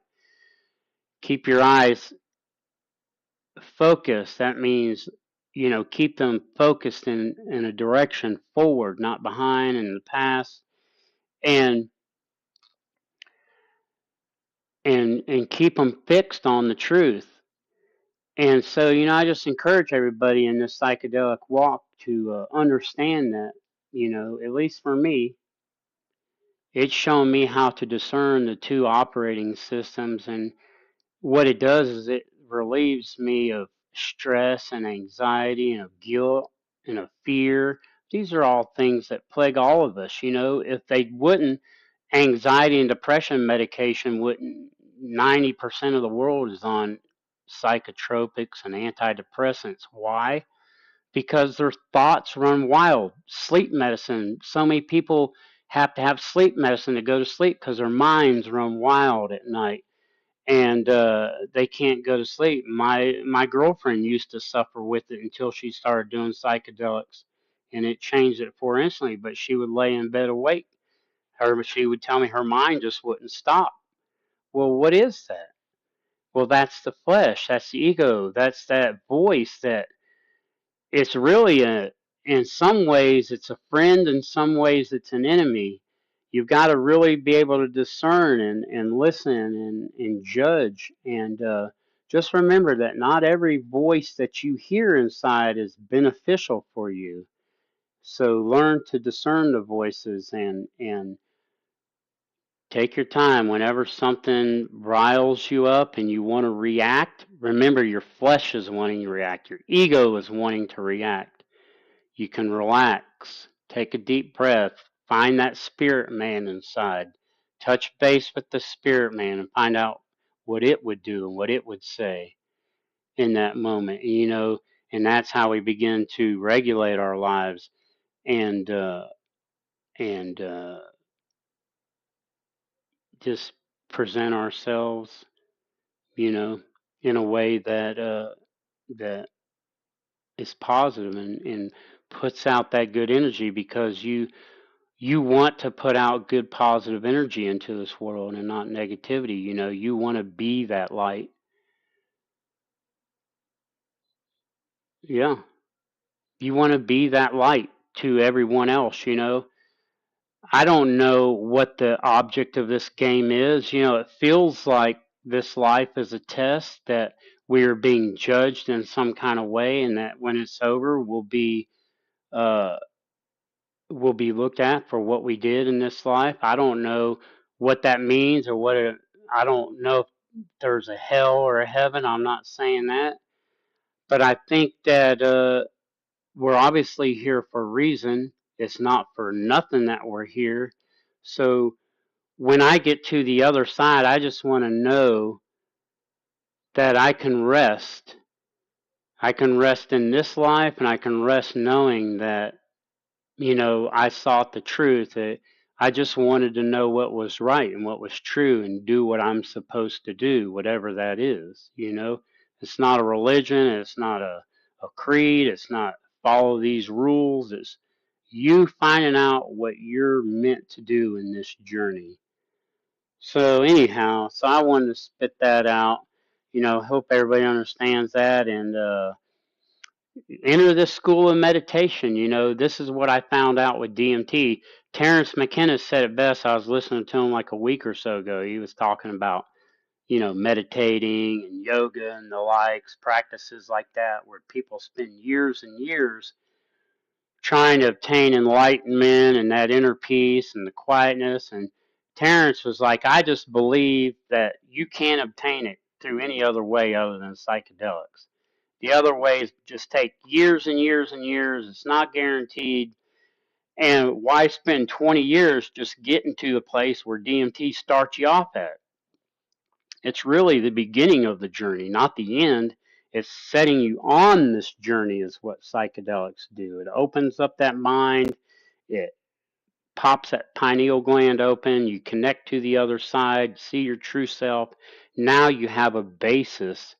B: Keep your eyes focused. That means, keep them focused in a direction forward, not behind in the past. And and keep them fixed on the truth. And so, I just encourage everybody in this psychedelic walk to understand that, at least for me, it's shown me how to discern the two operating systems. And what it does is it relieves me of stress and anxiety and of guilt and of fear. These are all things that plague all of us. If they wouldn't, anxiety and depression medication wouldn't. 90% of the world is on psychotropics and antidepressants. Why? Because their thoughts run wild. Sleep medicine, so many people have to have sleep medicine to go to sleep because their minds run wild at night, and they can't go to sleep. My girlfriend used to suffer with it until she started doing psychedelics, and it changed it for her instantly. But she would lay in bed awake. She would tell me her mind just wouldn't stop. Well, what is that? Well, that's the flesh. That's the ego. That's that voice that it's really in some ways it's a friend, in some ways it's an enemy. You've got to really be able to discern and listen and judge. And just remember that not every voice that you hear inside is beneficial for you. So learn to discern the voices and take your time. Whenever something riles you up and you want to react, remember your flesh is wanting to react. Your ego is wanting to react. You can relax, take a deep breath, find that spirit man inside, touch base with the spirit man and find out what it would do and what it would say in that moment. And that's how we begin to regulate our lives and and just present ourselves, you know, in a way that is positive and puts out that good energy, because you want to put out good positive energy into this world and not negativity. You want to be that light. Yeah, you want to be that light to everyone else. I don't know what the object of this game is. It feels like this life is a test, that we are being judged in some kind of way, and that when it's over uh will be looked at for what we did in this life. I don't know what that means or I don't know if there's a hell or a heaven. I'm not saying that. But I think that we're obviously here for a reason. It's not for nothing that we're here. So when I get to the other side, I just want to know that I can rest. I can rest in this life, and I can rest knowing that, I sought the truth. That I just wanted to know what was right and what was true and do what I'm supposed to do, whatever that is. It's not a religion, it's not a creed, it's not follow these rules. It's you finding out what you're meant to do in this journey. So anyhow, so I wanted to spit that out. Hope everybody understands that and enter this school of meditation. This is what I found out with DMT. Terrence McKenna said it best. I was listening to him like a week or so ago. He was talking about, meditating and yoga and the likes, practices like that, where people spend years and years trying to obtain enlightenment and that inner peace and the quietness. And Terrence was like, I just believe that you can't obtain it through any other way other than psychedelics. The other ways just take years and years and years. It's not guaranteed. And why spend 20 years just getting to the place where DMT starts you off at? It's really the beginning of the journey, not the end. It's setting you on this journey, is what psychedelics do. It opens up that mind, it pops that pineal gland open, you connect to the other side, see your true self. Now you have a basis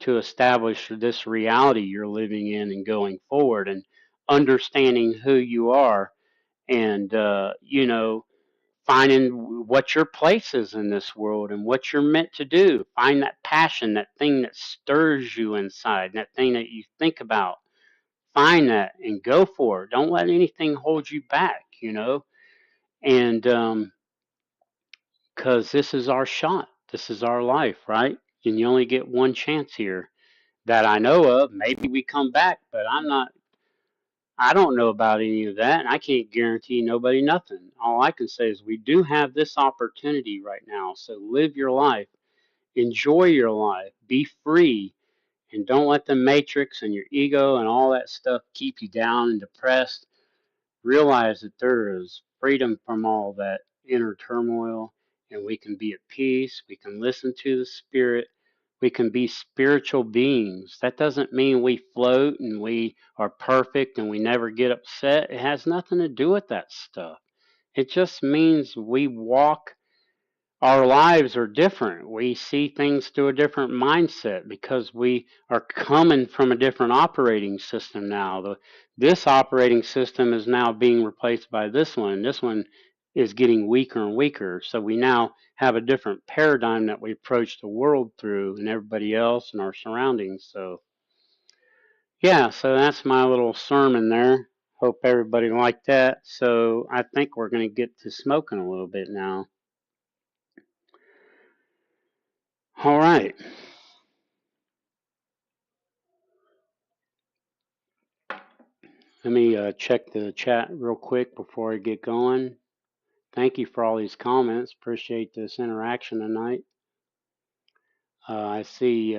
B: to establish this reality you're living in and going forward and understanding who you are and, finding what your place is in this world and what you're meant to do. Find that passion, that thing that stirs you inside, that thing that you think about. Find that and go for it. Don't let anything hold you back. And because this is our shot, this is our life, right? And you only get one chance here that I know of. Maybe we come back, but I don't know about any of that, and I can't guarantee nobody nothing. All I can say is we do have this opportunity right now, so live your life, enjoy your life, be free, and don't let the matrix and your ego and all that stuff keep you down and depressed. Realize that there is freedom from all that inner turmoil, and we can be at peace. We can listen to the spirit. We can be spiritual beings. That doesn't mean we float and we are perfect and we never get upset. It has nothing to do with that stuff. It just means we walk, our lives are different. We see things through a different mindset because we are coming from a different operating system now. This operating system is now being replaced by this one, and this one is getting weaker and weaker. So we now have a different paradigm that we approach the world through and everybody else and our surroundings. So, yeah, so that's my little sermon there. Hope everybody liked that. So I think we're going to get to smoking a little bit now. All right. Let me check the chat real quick before I get going. Thank you for all these comments. Appreciate this interaction tonight. I see,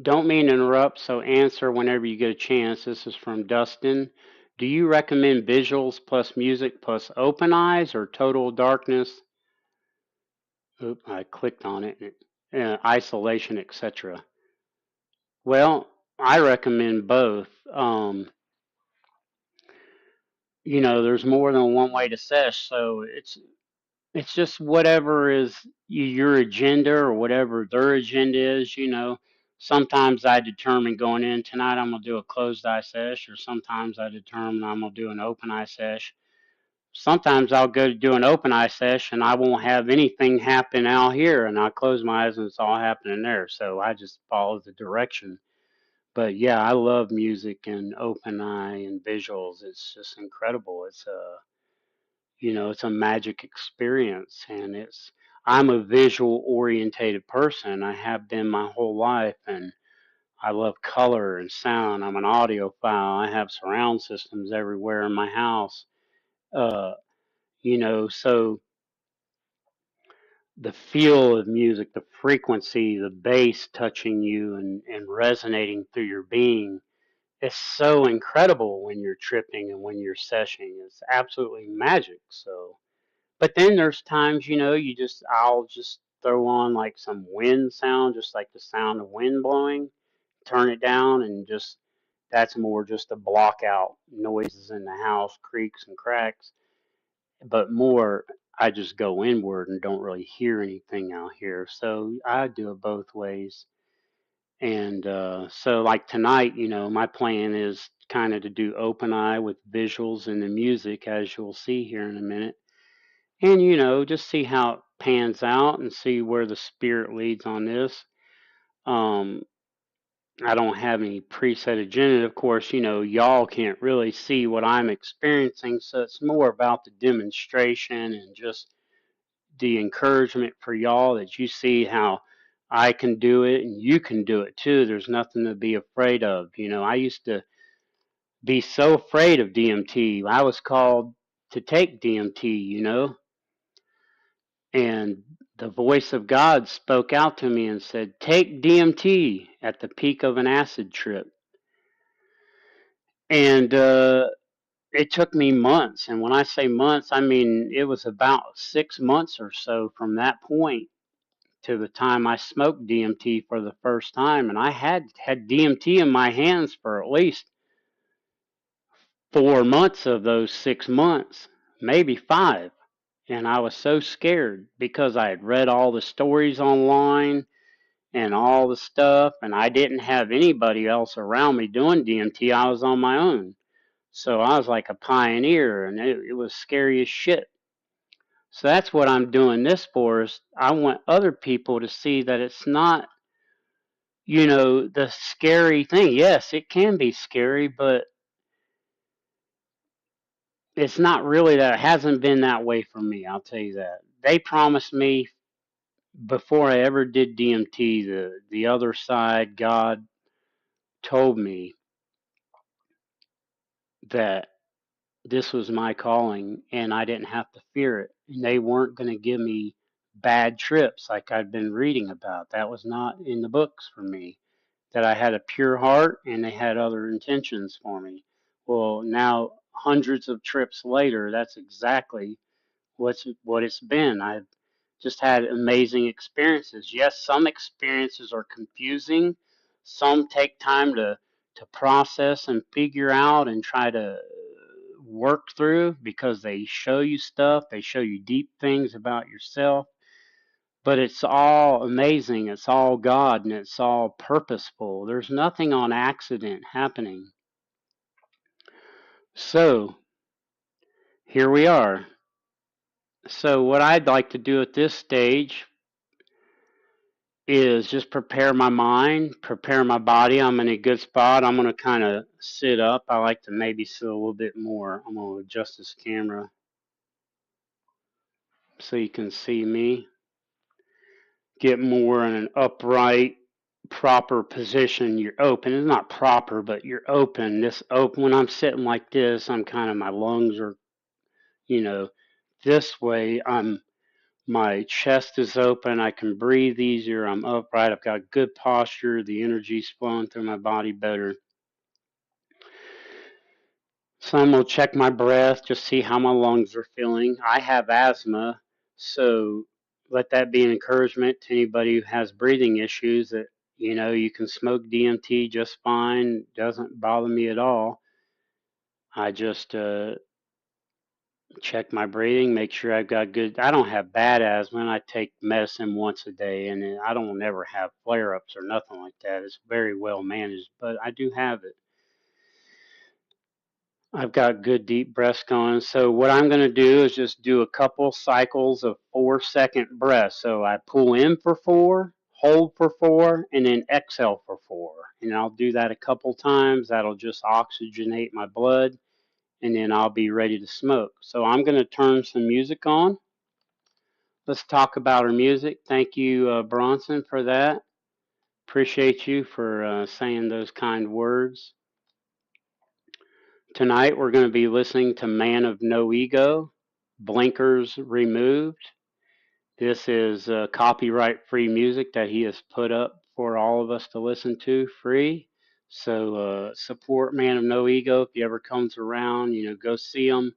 B: don't mean to interrupt, so answer whenever you get a chance. This is from Dustin. Do you recommend visuals plus music plus open eyes or total darkness? Oop, I clicked on it. Isolation, etc. Well, I recommend both. There's more than one way to sesh, so it's just whatever is your agenda or whatever their agenda is. Sometimes I determine going in tonight I'm gonna do a closed eye sesh, or sometimes I determine I'm gonna do an open eye sesh. Sometimes I'll go to do an open eye sesh and I won't have anything happen out here, and I close my eyes and it's all happening there. So I just follow the direction. But yeah, I love music and open eye and visuals. It's just incredible. It's a magic experience, and I'm a visual orientated person. I have been my whole life, and I love color and sound. I'm an audiophile. I have surround systems everywhere in my house. Uh, so the feel of music, the frequency, the bass touching you and resonating through your being is so incredible when you're tripping and when you're seshing. It's absolutely magic. So, but then there's times, I'll just throw on like some wind sound, just like the sound of wind blowing, turn it down, and just that's more just to block out noises in the house, creaks and cracks. But more, I just go inward and don't really hear anything out here. So I do it both ways. And so, like tonight, my plan is kind of to do open eye with visuals and the music, as you'll see here in a minute. And, just see how it pans out and see where the spirit leads on this. Um, I don't have any preset agenda. Of course, y'all can't really see what I'm experiencing. So it's more about the demonstration and just the encouragement for y'all that you see how I can do it and you can do it too. There's nothing to be afraid of. I used to be so afraid of DMT. I was called to take DMT, and the voice of God spoke out to me and said, "Take DMT," at the peak of an acid trip. And it took me months. And when I say months, I mean it was about 6 months or so from that point to the time I smoked DMT for the first time. And I had DMT in my hands for at least 4 months of those 6 months, maybe five. And I was so scared because I had read all the stories online and all the stuff, and I didn't have anybody else around me doing DMT. I was on my own. So I was like a pioneer, and it was scary as shit. So that's what I'm doing this for, is I want other people to see that it's not, the scary thing. Yes, it can be scary, but it's not really that. It hasn't been that way for me, I'll tell you that. They promised me before I ever did DMT, the other side, God told me that this was my calling and I didn't have to fear it. And they weren't going to give me bad trips like I'd been reading about. That was not in the books for me. That I had a pure heart and they had other intentions for me. Well, now hundreds of trips later, that's exactly what it's been. I've just had amazing experiences. Yes, some experiences are confusing. Some take time to process and figure out and try to work through because they show you stuff, they show you deep things about yourself. But it's all amazing. It's all God and it's all purposeful. There's nothing on accident happening. So, here we are. So, what I'd like to do at this stage is just prepare my mind, prepare my body. I'm in a good spot. I'm going to kind of sit up. I like to maybe sit a little bit more. I'm going to adjust this camera so you can see me. Get more in an upright, proper position. You're open. It's not proper, but you're open. This open. When I'm sitting like this, I'm kind of, my lungs are, you know, this way. My chest is open. I can breathe easier. I'm upright. I've got good posture. The energy's flowing through my body better. So I'm going to check my breath, just see how my lungs are feeling. I have asthma, so let that be an encouragement to anybody who has breathing issues that, you can smoke DMT just fine. Doesn't bother me at all. I just check my breathing, make sure I've got good. I don't have bad asthma, and I take medicine once a day, and I don't ever have flare ups or nothing like that. It's very well managed, but I do have it. I've got good deep breaths going. So what I'm going to do is just do a couple cycles of 4-second breaths. So I pull in for 4, hold for 4, and then exhale for 4. And I'll do that a couple times. That'll just oxygenate my blood, and then I'll be ready to smoke. So I'm going to turn some music on. Let's talk about our music. Thank you, Bronson, for that. Appreciate you for saying those kind words. Tonight we're going to be listening to Man of No Ego, Blinkers Removed. This is copyright-free music that he has put up for all of us to listen to free. So support Man of No Ego if he ever comes around. Go see him,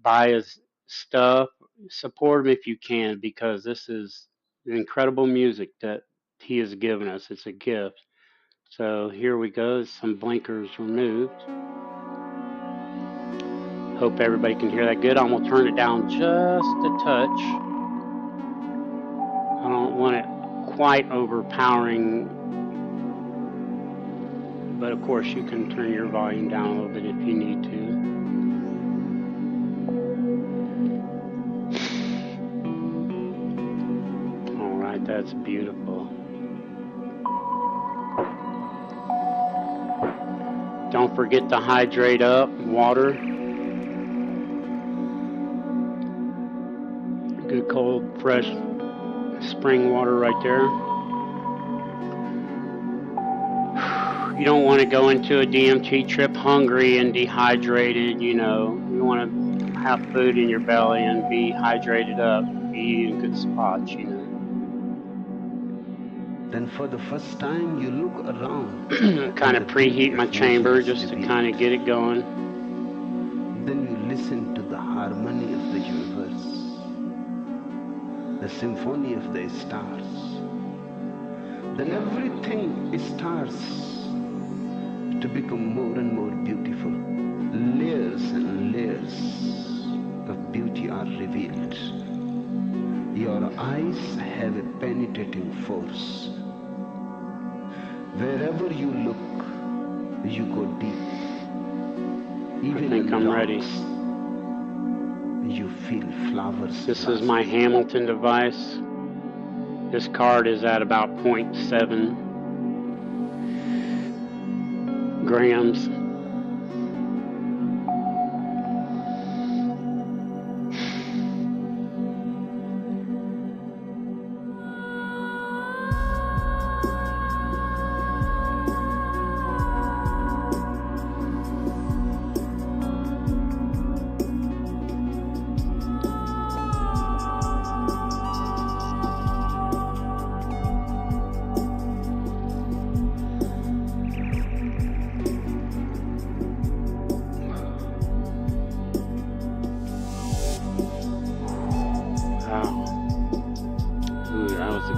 B: buy his stuff, support him if you can, because this is incredible music that he has given us. It's a gift. So here we go. Some blinkers removed. Hope everybody can hear that good. I'm going to turn it down just a touch. I don't want it quite overpowering, but of course you can turn your volume down a little bit if you need to. All right, that's beautiful. Don't forget to hydrate up, water. Good cold, fresh spring water right there. You don't want to go into a DMT trip hungry and dehydrated, You want to have food in your belly and be hydrated up, be in good spots,
C: Then for the first time you look around.
B: Kind of preheat my chamber just to kind of get it going.
C: Then you listen to the harmony of the universe, the symphony of the stars. Then everything starts to become more and more beautiful. Layers and layers of beauty are revealed. Your eyes have a penetrating force. Wherever you look, you go deep. Even
B: I think I'm ready.
C: You feel flowers.
B: This is my Hamilton device. This card is at about 0.7 grams.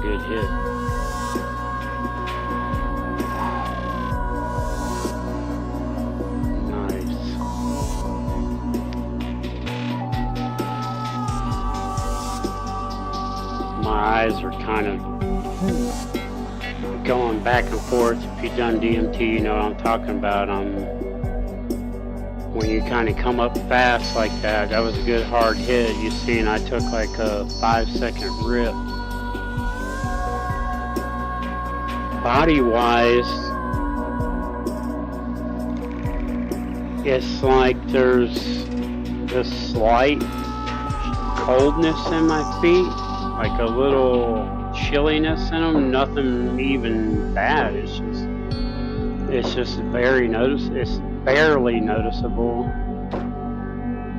B: Good hit. Nice. My eyes are kind of going back and forth. If you've done DMT, you know what I'm talking about. When you kind of come up fast like that, that was a good hard hit. You see, and I took like a 5-second rip. Body-wise, it's like there's this slight coldness in my feet, like a little chilliness in them. Nothing even bad. It's just very it's barely noticeable.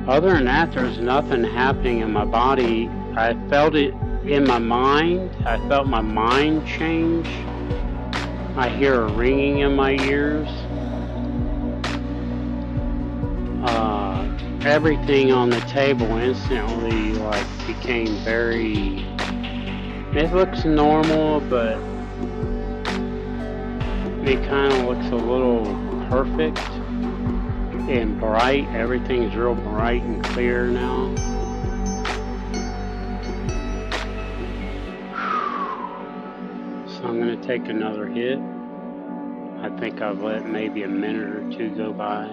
B: Other than that, there's nothing happening in my body. I felt it in my mind. I felt my mind change. I hear a ringing in my ears. Everything on the table instantly became very. It looks normal, but it kind of looks a little perfect and bright. Everything's real bright and clear now. So I'm going to take another hit. I think I've let maybe a minute or two go by.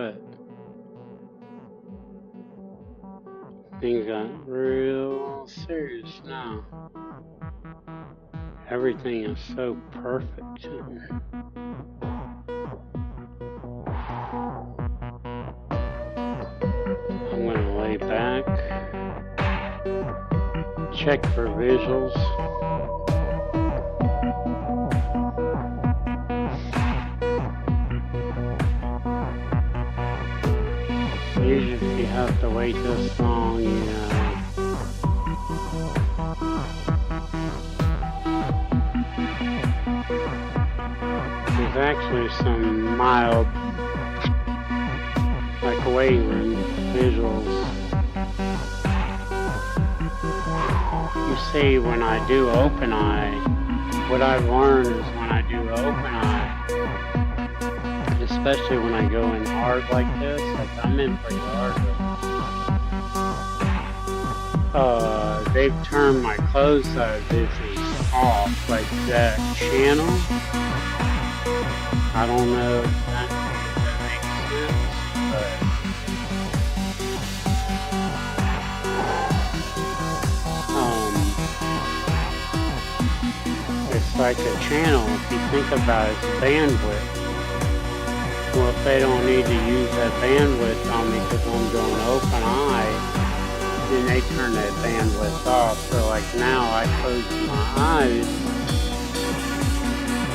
B: but things got real serious now. Everything is so perfect. I'm going to lay back, check for visuals. Usually if you have to wait this long, you know, there's actually some mild, like waiting room visuals. You see, when I do open eye, what I've learned is when I do open eye, especially when I go in hard like this, like I'm in pretty hard. They've turned my closed eye visuals off, like that channel. I don't know if that makes sense, but it's like a channel. If you think about its bandwidth. Well, if they don't need to use that bandwidth on me because I'm doing open eye, then they turn that bandwidth off. So like now I close my eyes.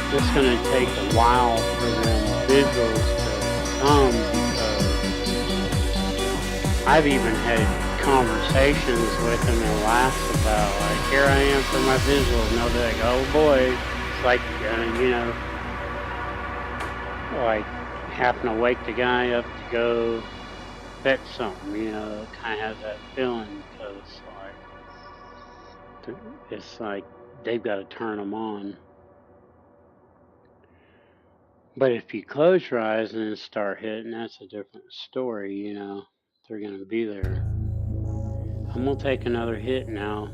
B: It's just going to take a while for them visuals to come because I've even had conversations with them that last about like, here I am for my visuals, and they'll be like, oh boy, it's like, you know, like having to wake the guy up to go fetch something, you know, kind of has that feeling because it's like they've got to turn them on. But if you close your eyes and then start hitting, that's a different story, you know. They're going to be there. I'm going to take another hit now.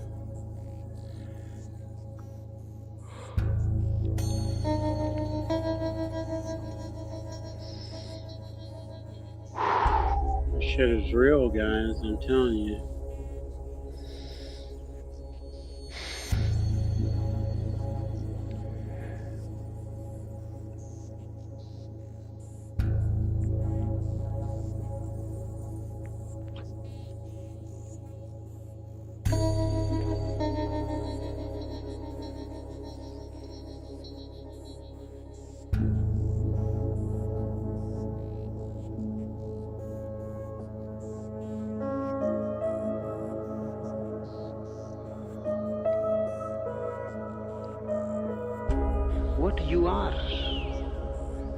B: This shit is real, guys, I'm telling you.
C: What you are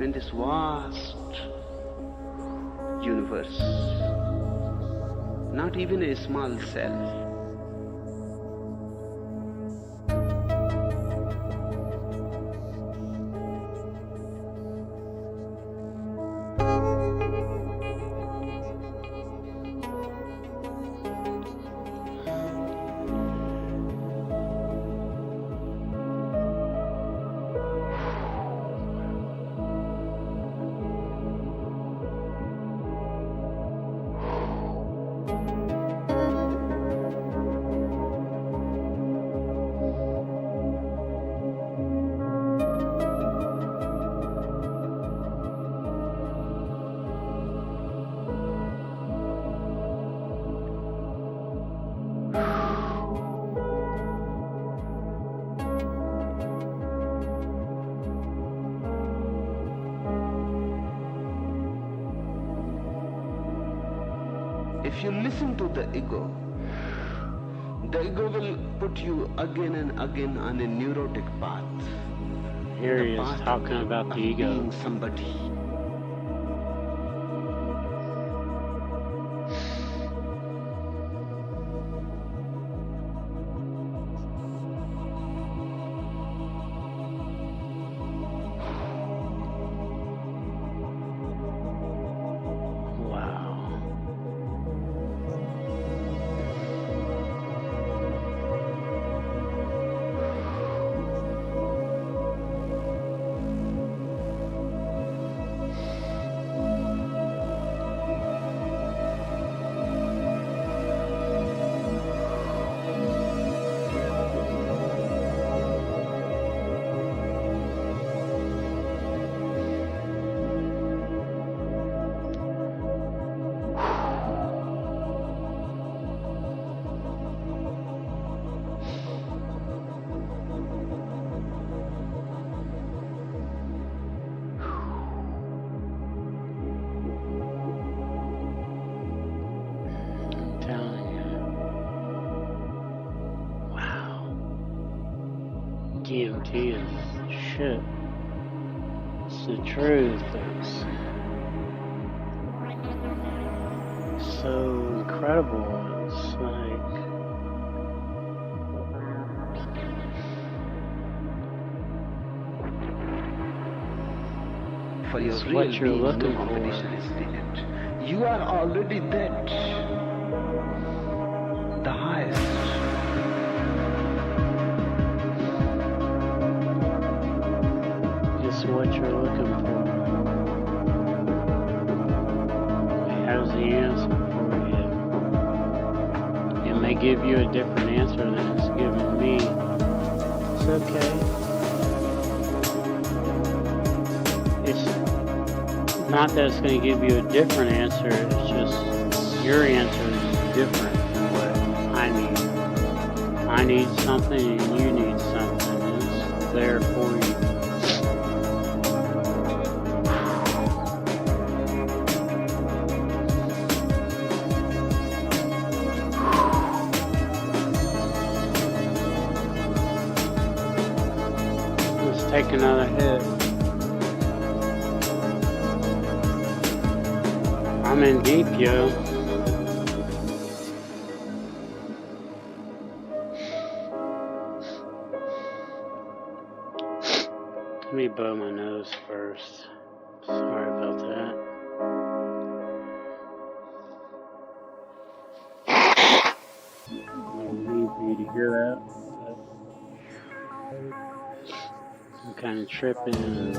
C: in this vast universe, not even a small cell. If you listen to the ego will put you again and again on a neurotic path.
B: Here he is talking about the ego.
C: Being somebody.
B: DMT is shit. It's the truth. It's so incredible. It's like
C: for your
B: it's
C: real
B: what you're
C: being,
B: looking
C: no competition
B: for.
C: is needed. You are already that. The highest.
B: It's what you're looking for. It has the answer for you. It may give you a different answer than it's given me. It's okay. It's not that it's going to give you a different answer, it's just your answer is different than what I need. I need something and you need something. It's there for you. Let's take another hit. I'm in deep, yo. Let me blow my nose first. Sorry about that. I don't need for you to hear that. I'm kind of tripping.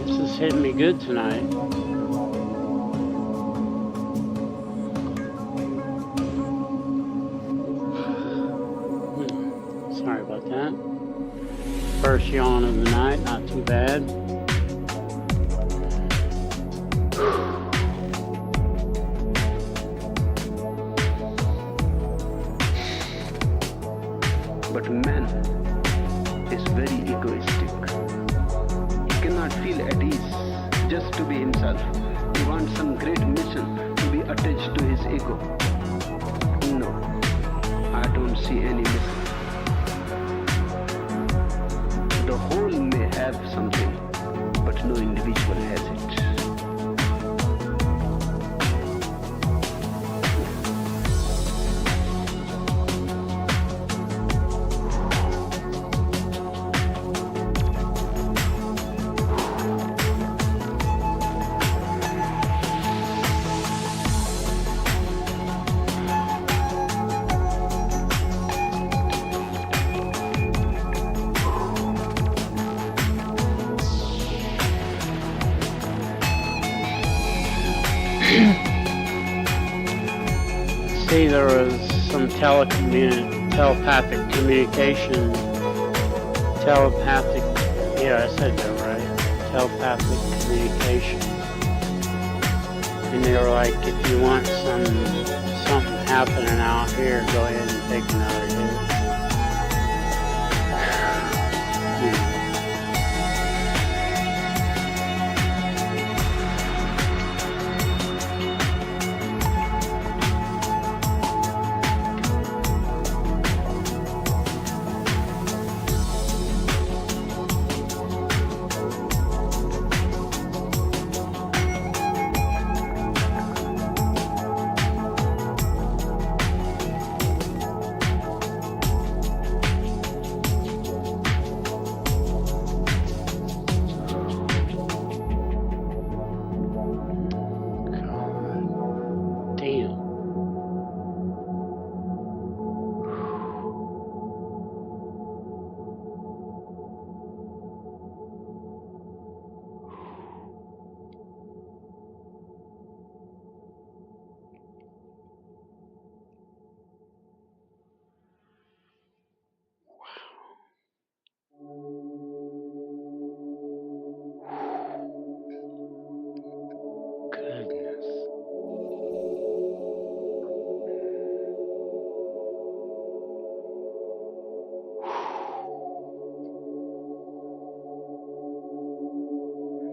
B: This is hitting me good tonight. Sorry about that. First yawn of the night, not too bad.
C: But man is very egoistic. He cannot feel at ease just to be himself. He wants some great mission to be attached to his ego. No, I don't see any mission. The whole may have something, but no individual has it.
B: See, there was some telepathic communication. Yeah, I said that right. Telepathic communication. And they were like, if you want something happening out here, go ahead and take another hit. Goodness.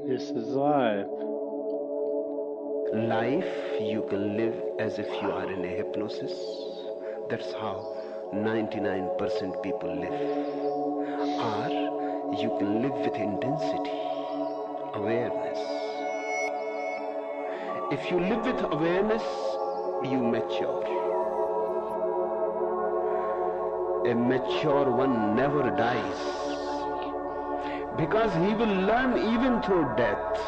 B: This is live.
C: Life you can live as if you are in a hypnosis. That's how 99% people live. Or you can live with intensity, awareness. If you live with awareness, you mature. A mature one never dies, because he will learn even through death.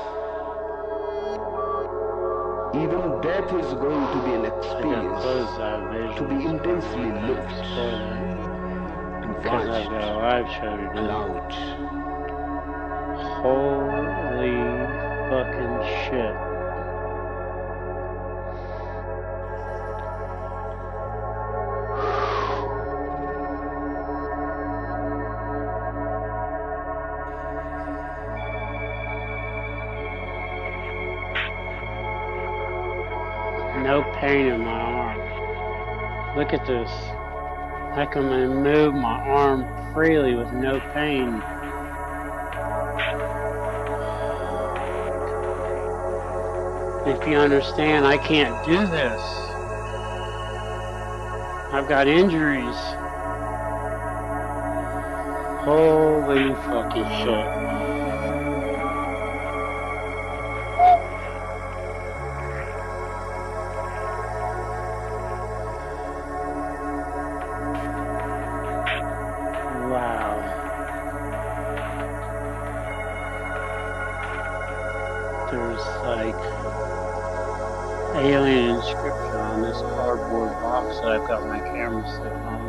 C: Even death is going to be an experience to be intensely lived and watched, allowed.
B: Holy fucking shit. No pain in my arm. Look at this. I can move my arm freely with no pain. If you understand, I can't do this. I've got injuries. Holy fucking shit. There's like alien inscription on this cardboard box that I've got my camera sitting on.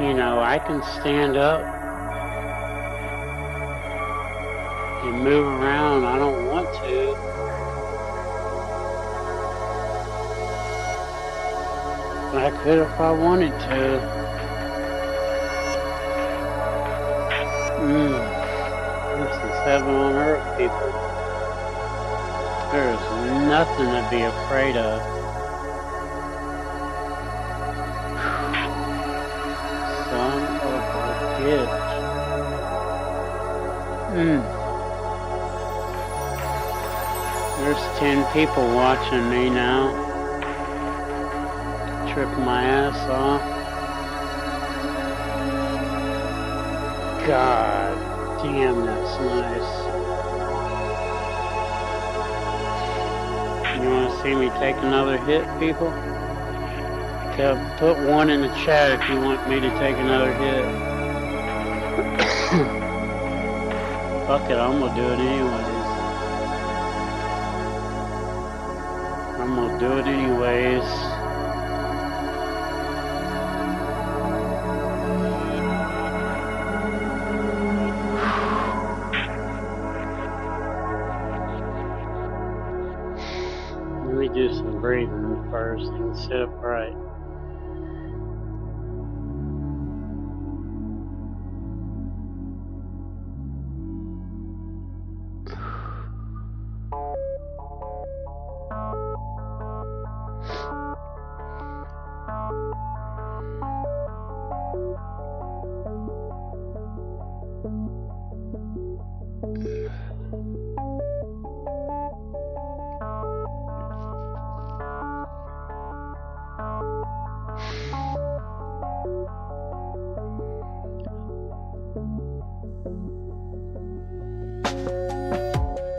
B: You know, I can stand up and move around. I don't want to. But I could if I wanted to. This is heaven on earth, people. There is nothing to be afraid of. Son of a bitch. There's 10 people watching me now. Trip my ass off. God damn, that's nice. You want to see me take another hit, people? Put one in the chat if you want me to take another hit. Fuck it, I'm gonna do it anyways. I'm gonna do it anyways. Let me do some breathing first and sit upright.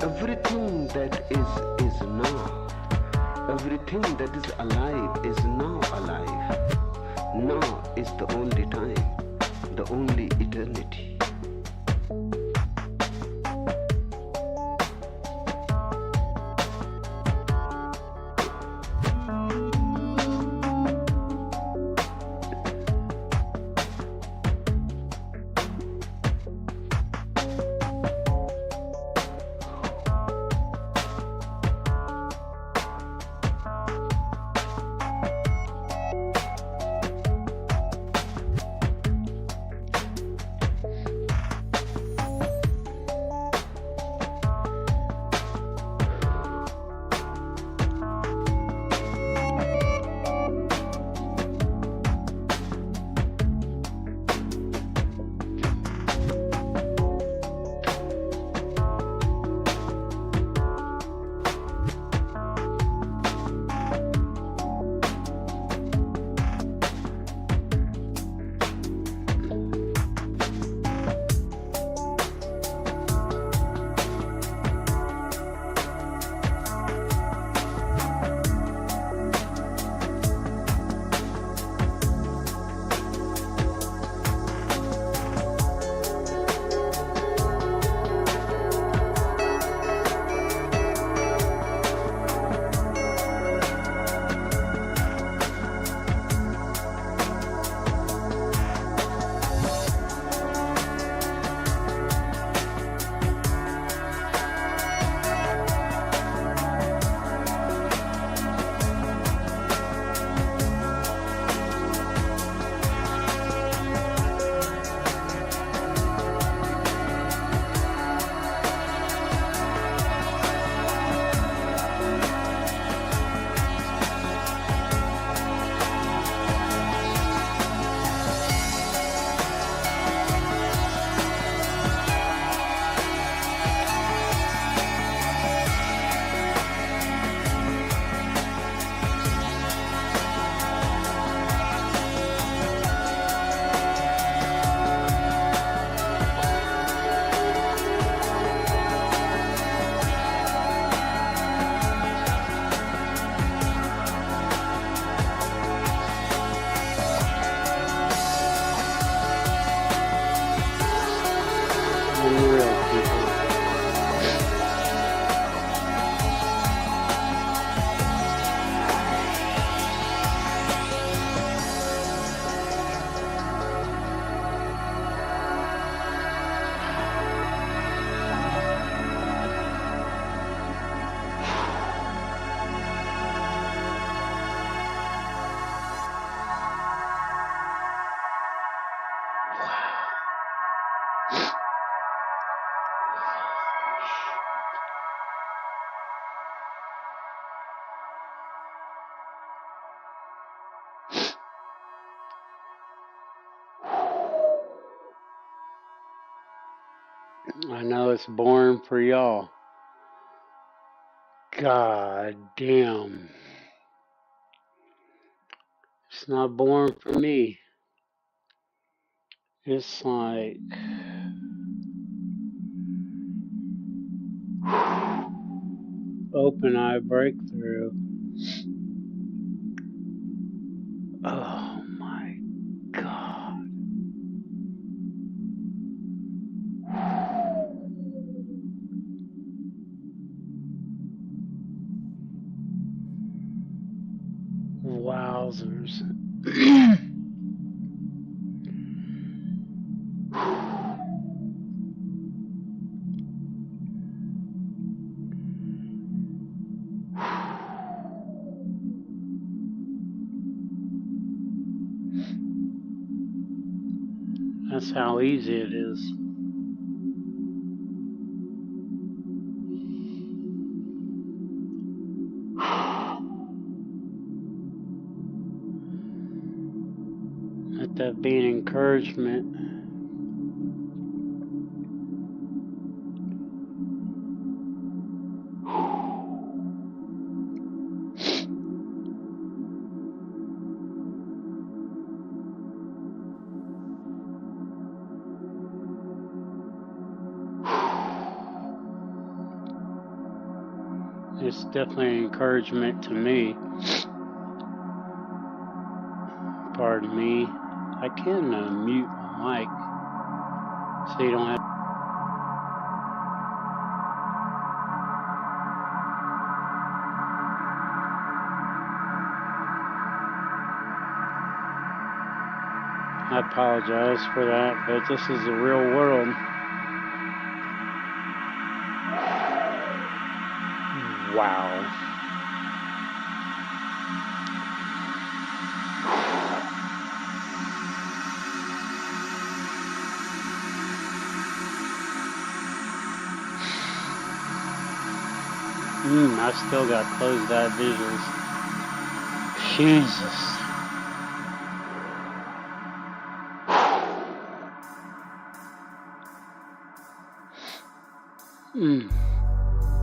C: Everything that is now. Everything that is alive is now alive. Now is the only time, the only eternity.
B: I know it's boring for y'all. God damn. It's not boring for me. It's like open eye breakthrough. Oh my God. Wowzers. That's how easy it is. Let that be an encouragement. It's definitely an encouragement to me. Pardon me. I can mute my mic so you don't have. I apologize for that, but this is the real world. Wow. I still got closed eye visuals. Jesus.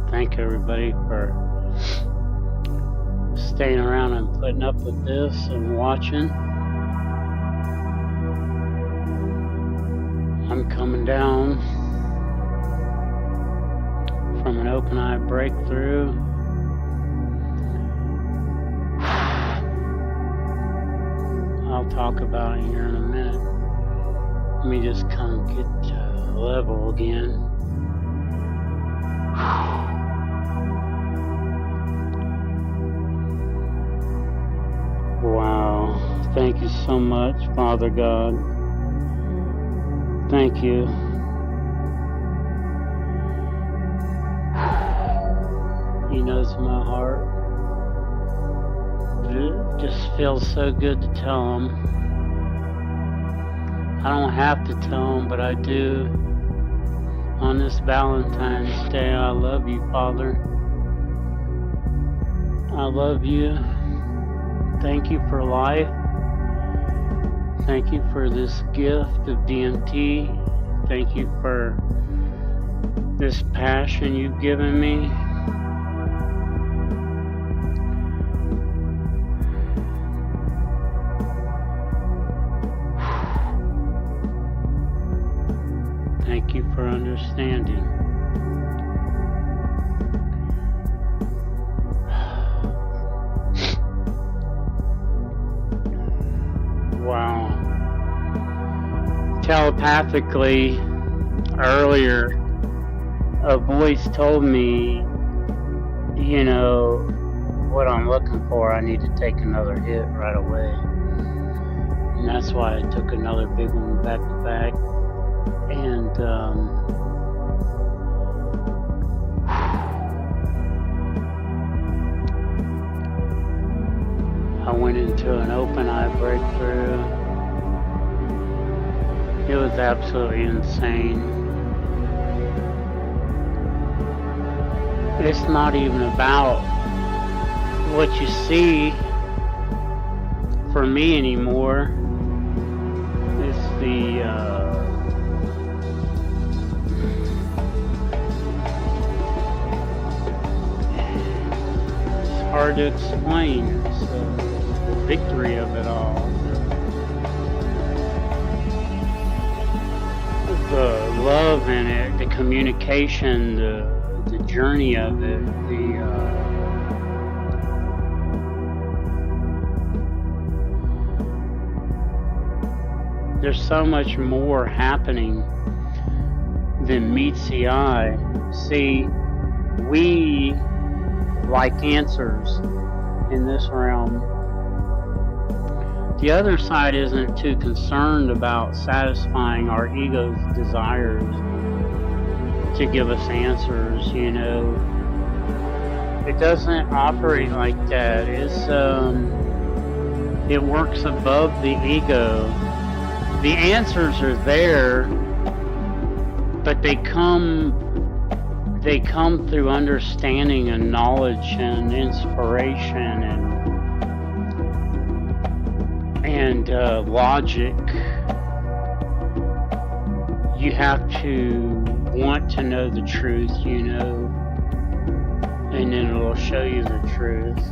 B: Thank everybody for staying around and putting up with this and watching. I'm coming down from an open eye breakthrough. I'll talk about it here in a minute. Let me just kind of get level again. Wow. Thank you so much, Father God. Thank you. He knows my heart. It just feels so good to tell him. I don't have to tell him, but I do. On this Valentine's Day, I love you, Father. I love you. Thank you for life. Thank you for this gift of DMT. Thank you for this passion you've given me. Thank you for understanding. Wow. Telepathically, earlier, a voice told me, you know, what I'm looking for, I need to take another hit right away. And that's why I took another big one back to back. And I went into an open eye breakthrough. It was absolutely insane. It's not even about what you see for me anymore. It's the it's hard to explain. It's the victory of it all. The love in it, the communication, the journey of it, there's so much more happening than meets the eye. See, we like answers in this realm. The other side isn't too concerned about satisfying our ego's desires to give us answers, you know. It doesn't operate like that. It works above the ego. The answers are there, but they come through understanding and knowledge and inspiration and logic. You have to want to know the truth, you know, and then it'll show you the truth.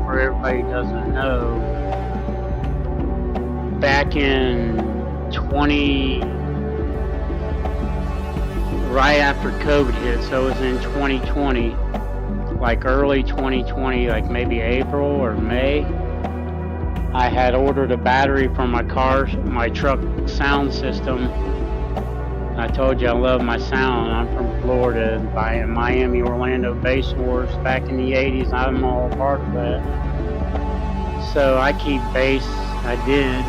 B: For everybody who doesn't know, back in right after COVID hit, so it was in 2020, like early 2020, like maybe April or May, I had ordered a battery for my truck sound system. I told you I love my sound. I'm from Florida, by Miami, Orlando Bass Wars back in the 80s. I'm all a part of that. So I keep bass. I did.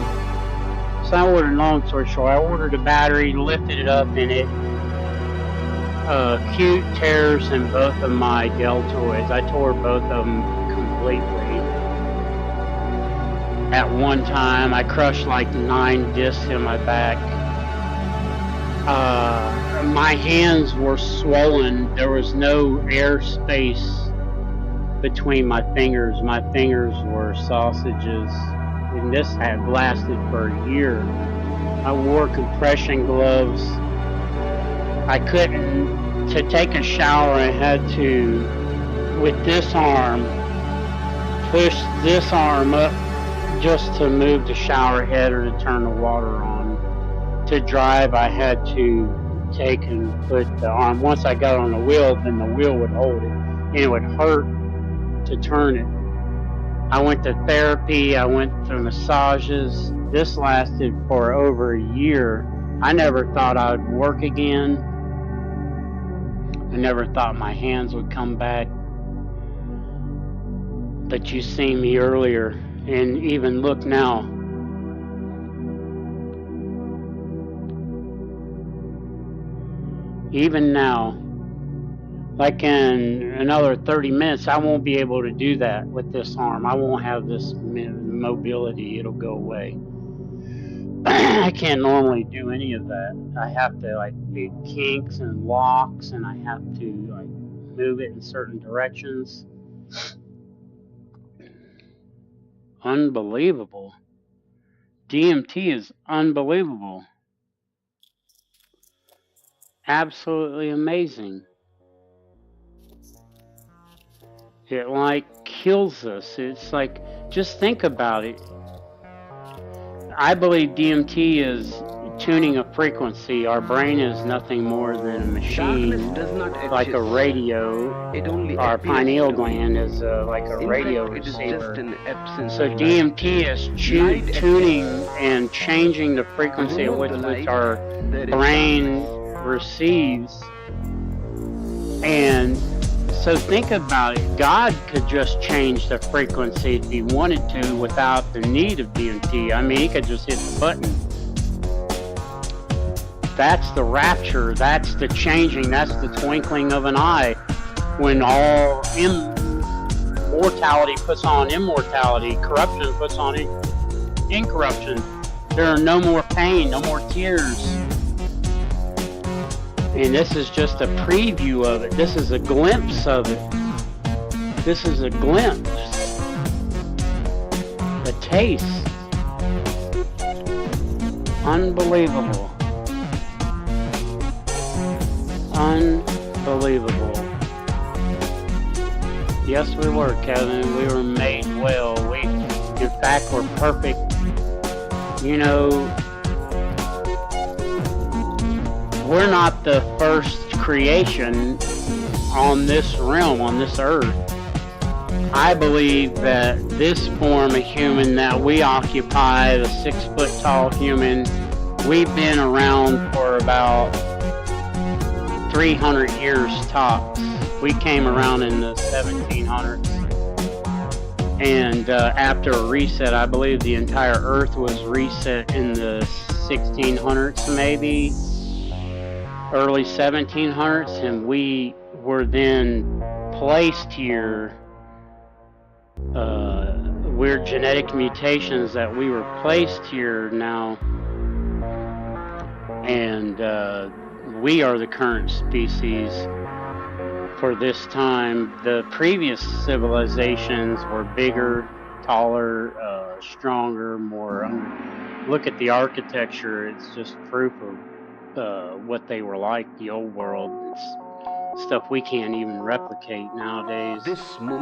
B: So I ordered, long story short, I ordered a battery, lifted it up, and it acute tears in both of my deltoids. I tore both of them completely. At one time, I crushed like 9 discs in my back. My hands were swollen. There was no air space between my fingers. My fingers were sausages. And this had lasted for a year. I wore compression gloves. I couldn't, to take a shower, I had to, with this arm, push this arm up just to move the shower head or to turn the water on. To drive, I had to take and put the arm. Once I got on the wheel, then the wheel would hold it, and it would hurt to turn it. I went to therapy. I went through massages. This lasted for over a year. I never thought I would work again. I never thought my hands would come back. But you seen me earlier, and even look now. Even now, like in another 30 minutes, I won't be able to do that with this arm. I won't have this mobility. It'll go away. I can't normally do any of that. I have to like do kinks and locks, and I have to like move it in certain directions. Unbelievable. DMT is unbelievable. Absolutely amazing. It like kills us. It's like, just think about it. I believe DMT is tuning a frequency. Our brain is nothing more than a machine, like a radio. Our pineal gland is like a radio receiver. So DMT is tuning and changing the frequency at which our brain receives. And so think about it. God could just change the frequency if he wanted to without the need of DMT. I mean, he could just hit the button. That's the rapture. That's the changing. That's the twinkling of an eye. When all mortality puts on immortality, corruption puts on incorruption. There are no more pain, no more tears. And this is just a preview of it. This is a glimpse of it. This is a glimpse. A taste. Unbelievable. Unbelievable. Yes, we were, Kevin. We were made well. We, in fact, were perfect. You know, we're not the first creation on this realm, on this earth. I believe that this form of human that we occupy, the 6-foot-tall human, we've been around for about 300 years tops. We came around in the 1700s. And after a reset, I believe the entire earth was reset in the 1600s maybe, early 1700s, and we were then placed here. We're genetic mutations that we were placed here now, and we are the current species for this time. The previous civilizations were bigger, taller, stronger, more. Look at the architecture. It's just proof of what they were like, the old world. It's stuff we can't even replicate nowadays.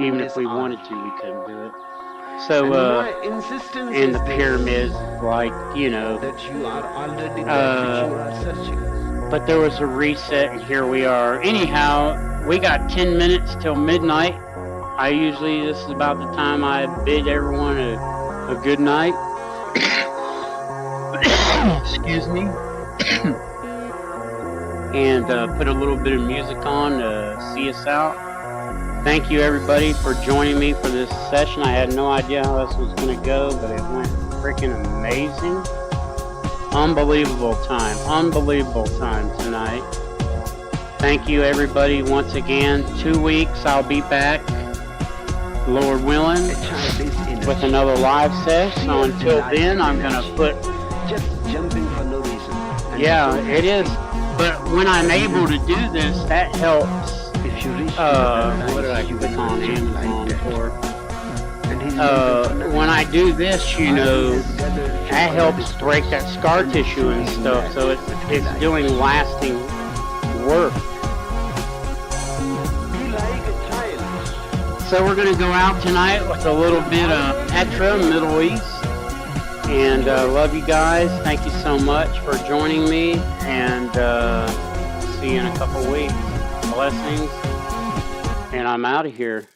B: Even if we wanted to, we couldn't do it. So, and the pyramids, like, you know, but there was a reset, and here we are. Anyhow, we got 10 minutes till midnight. This is about the time I bid everyone a good night. Excuse me. And put a little bit of music on to see us out. Thank you, everybody, for joining me for this session. I had no idea how this was going to go, but it went freaking amazing. Unbelievable time tonight. Thank you, everybody, once again. 2 weeks, I'll be back, Lord willing, with another live session. So until then, I'm going to put...
C: Just jumping for no reason.
B: Yeah, it is. But when I'm able to do this, that helps.
C: If you reach
B: what did I click on Amazon for? When I do this, you know, that helps break that scar tissue and stuff. So it's doing lasting work. So we're going to go out tonight with a little bit of Petra, Middle East. And love you guys. Thank you so much for joining me. And see you in a couple weeks. Blessings. And I'm out of here.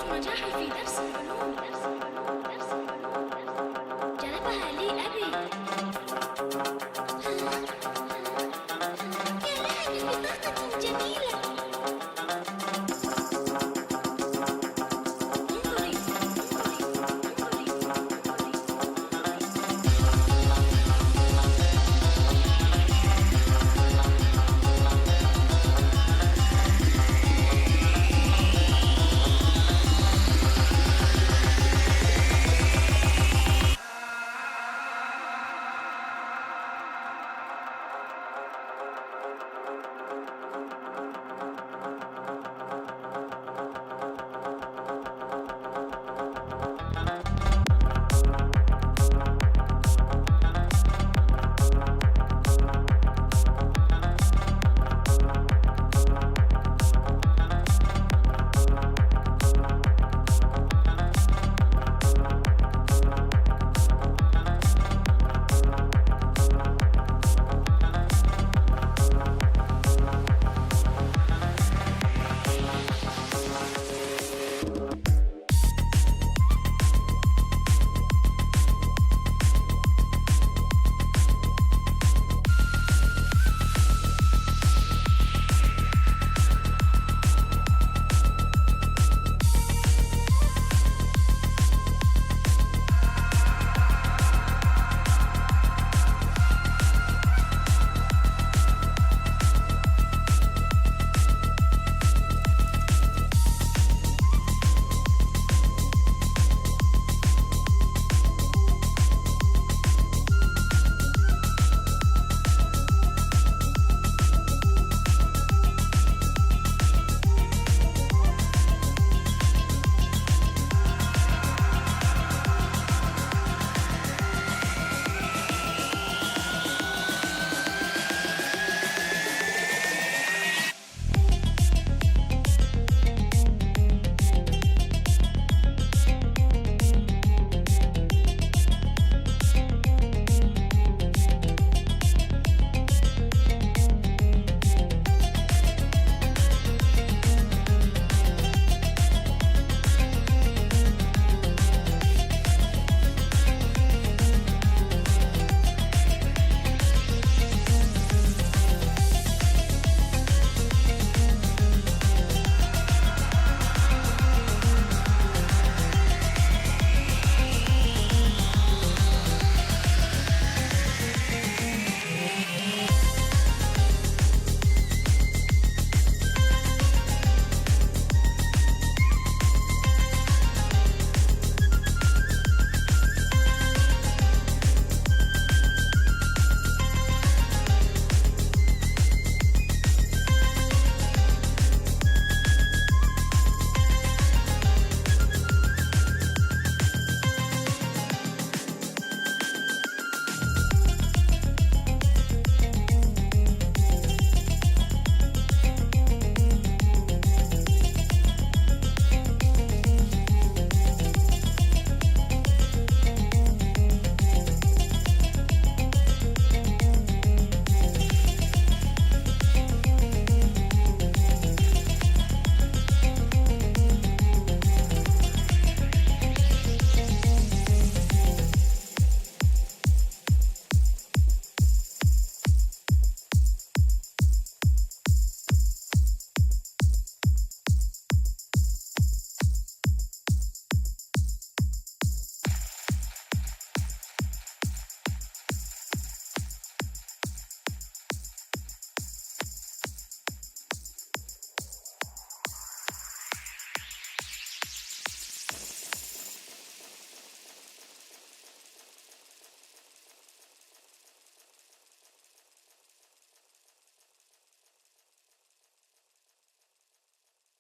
D: وجاحي في نفسي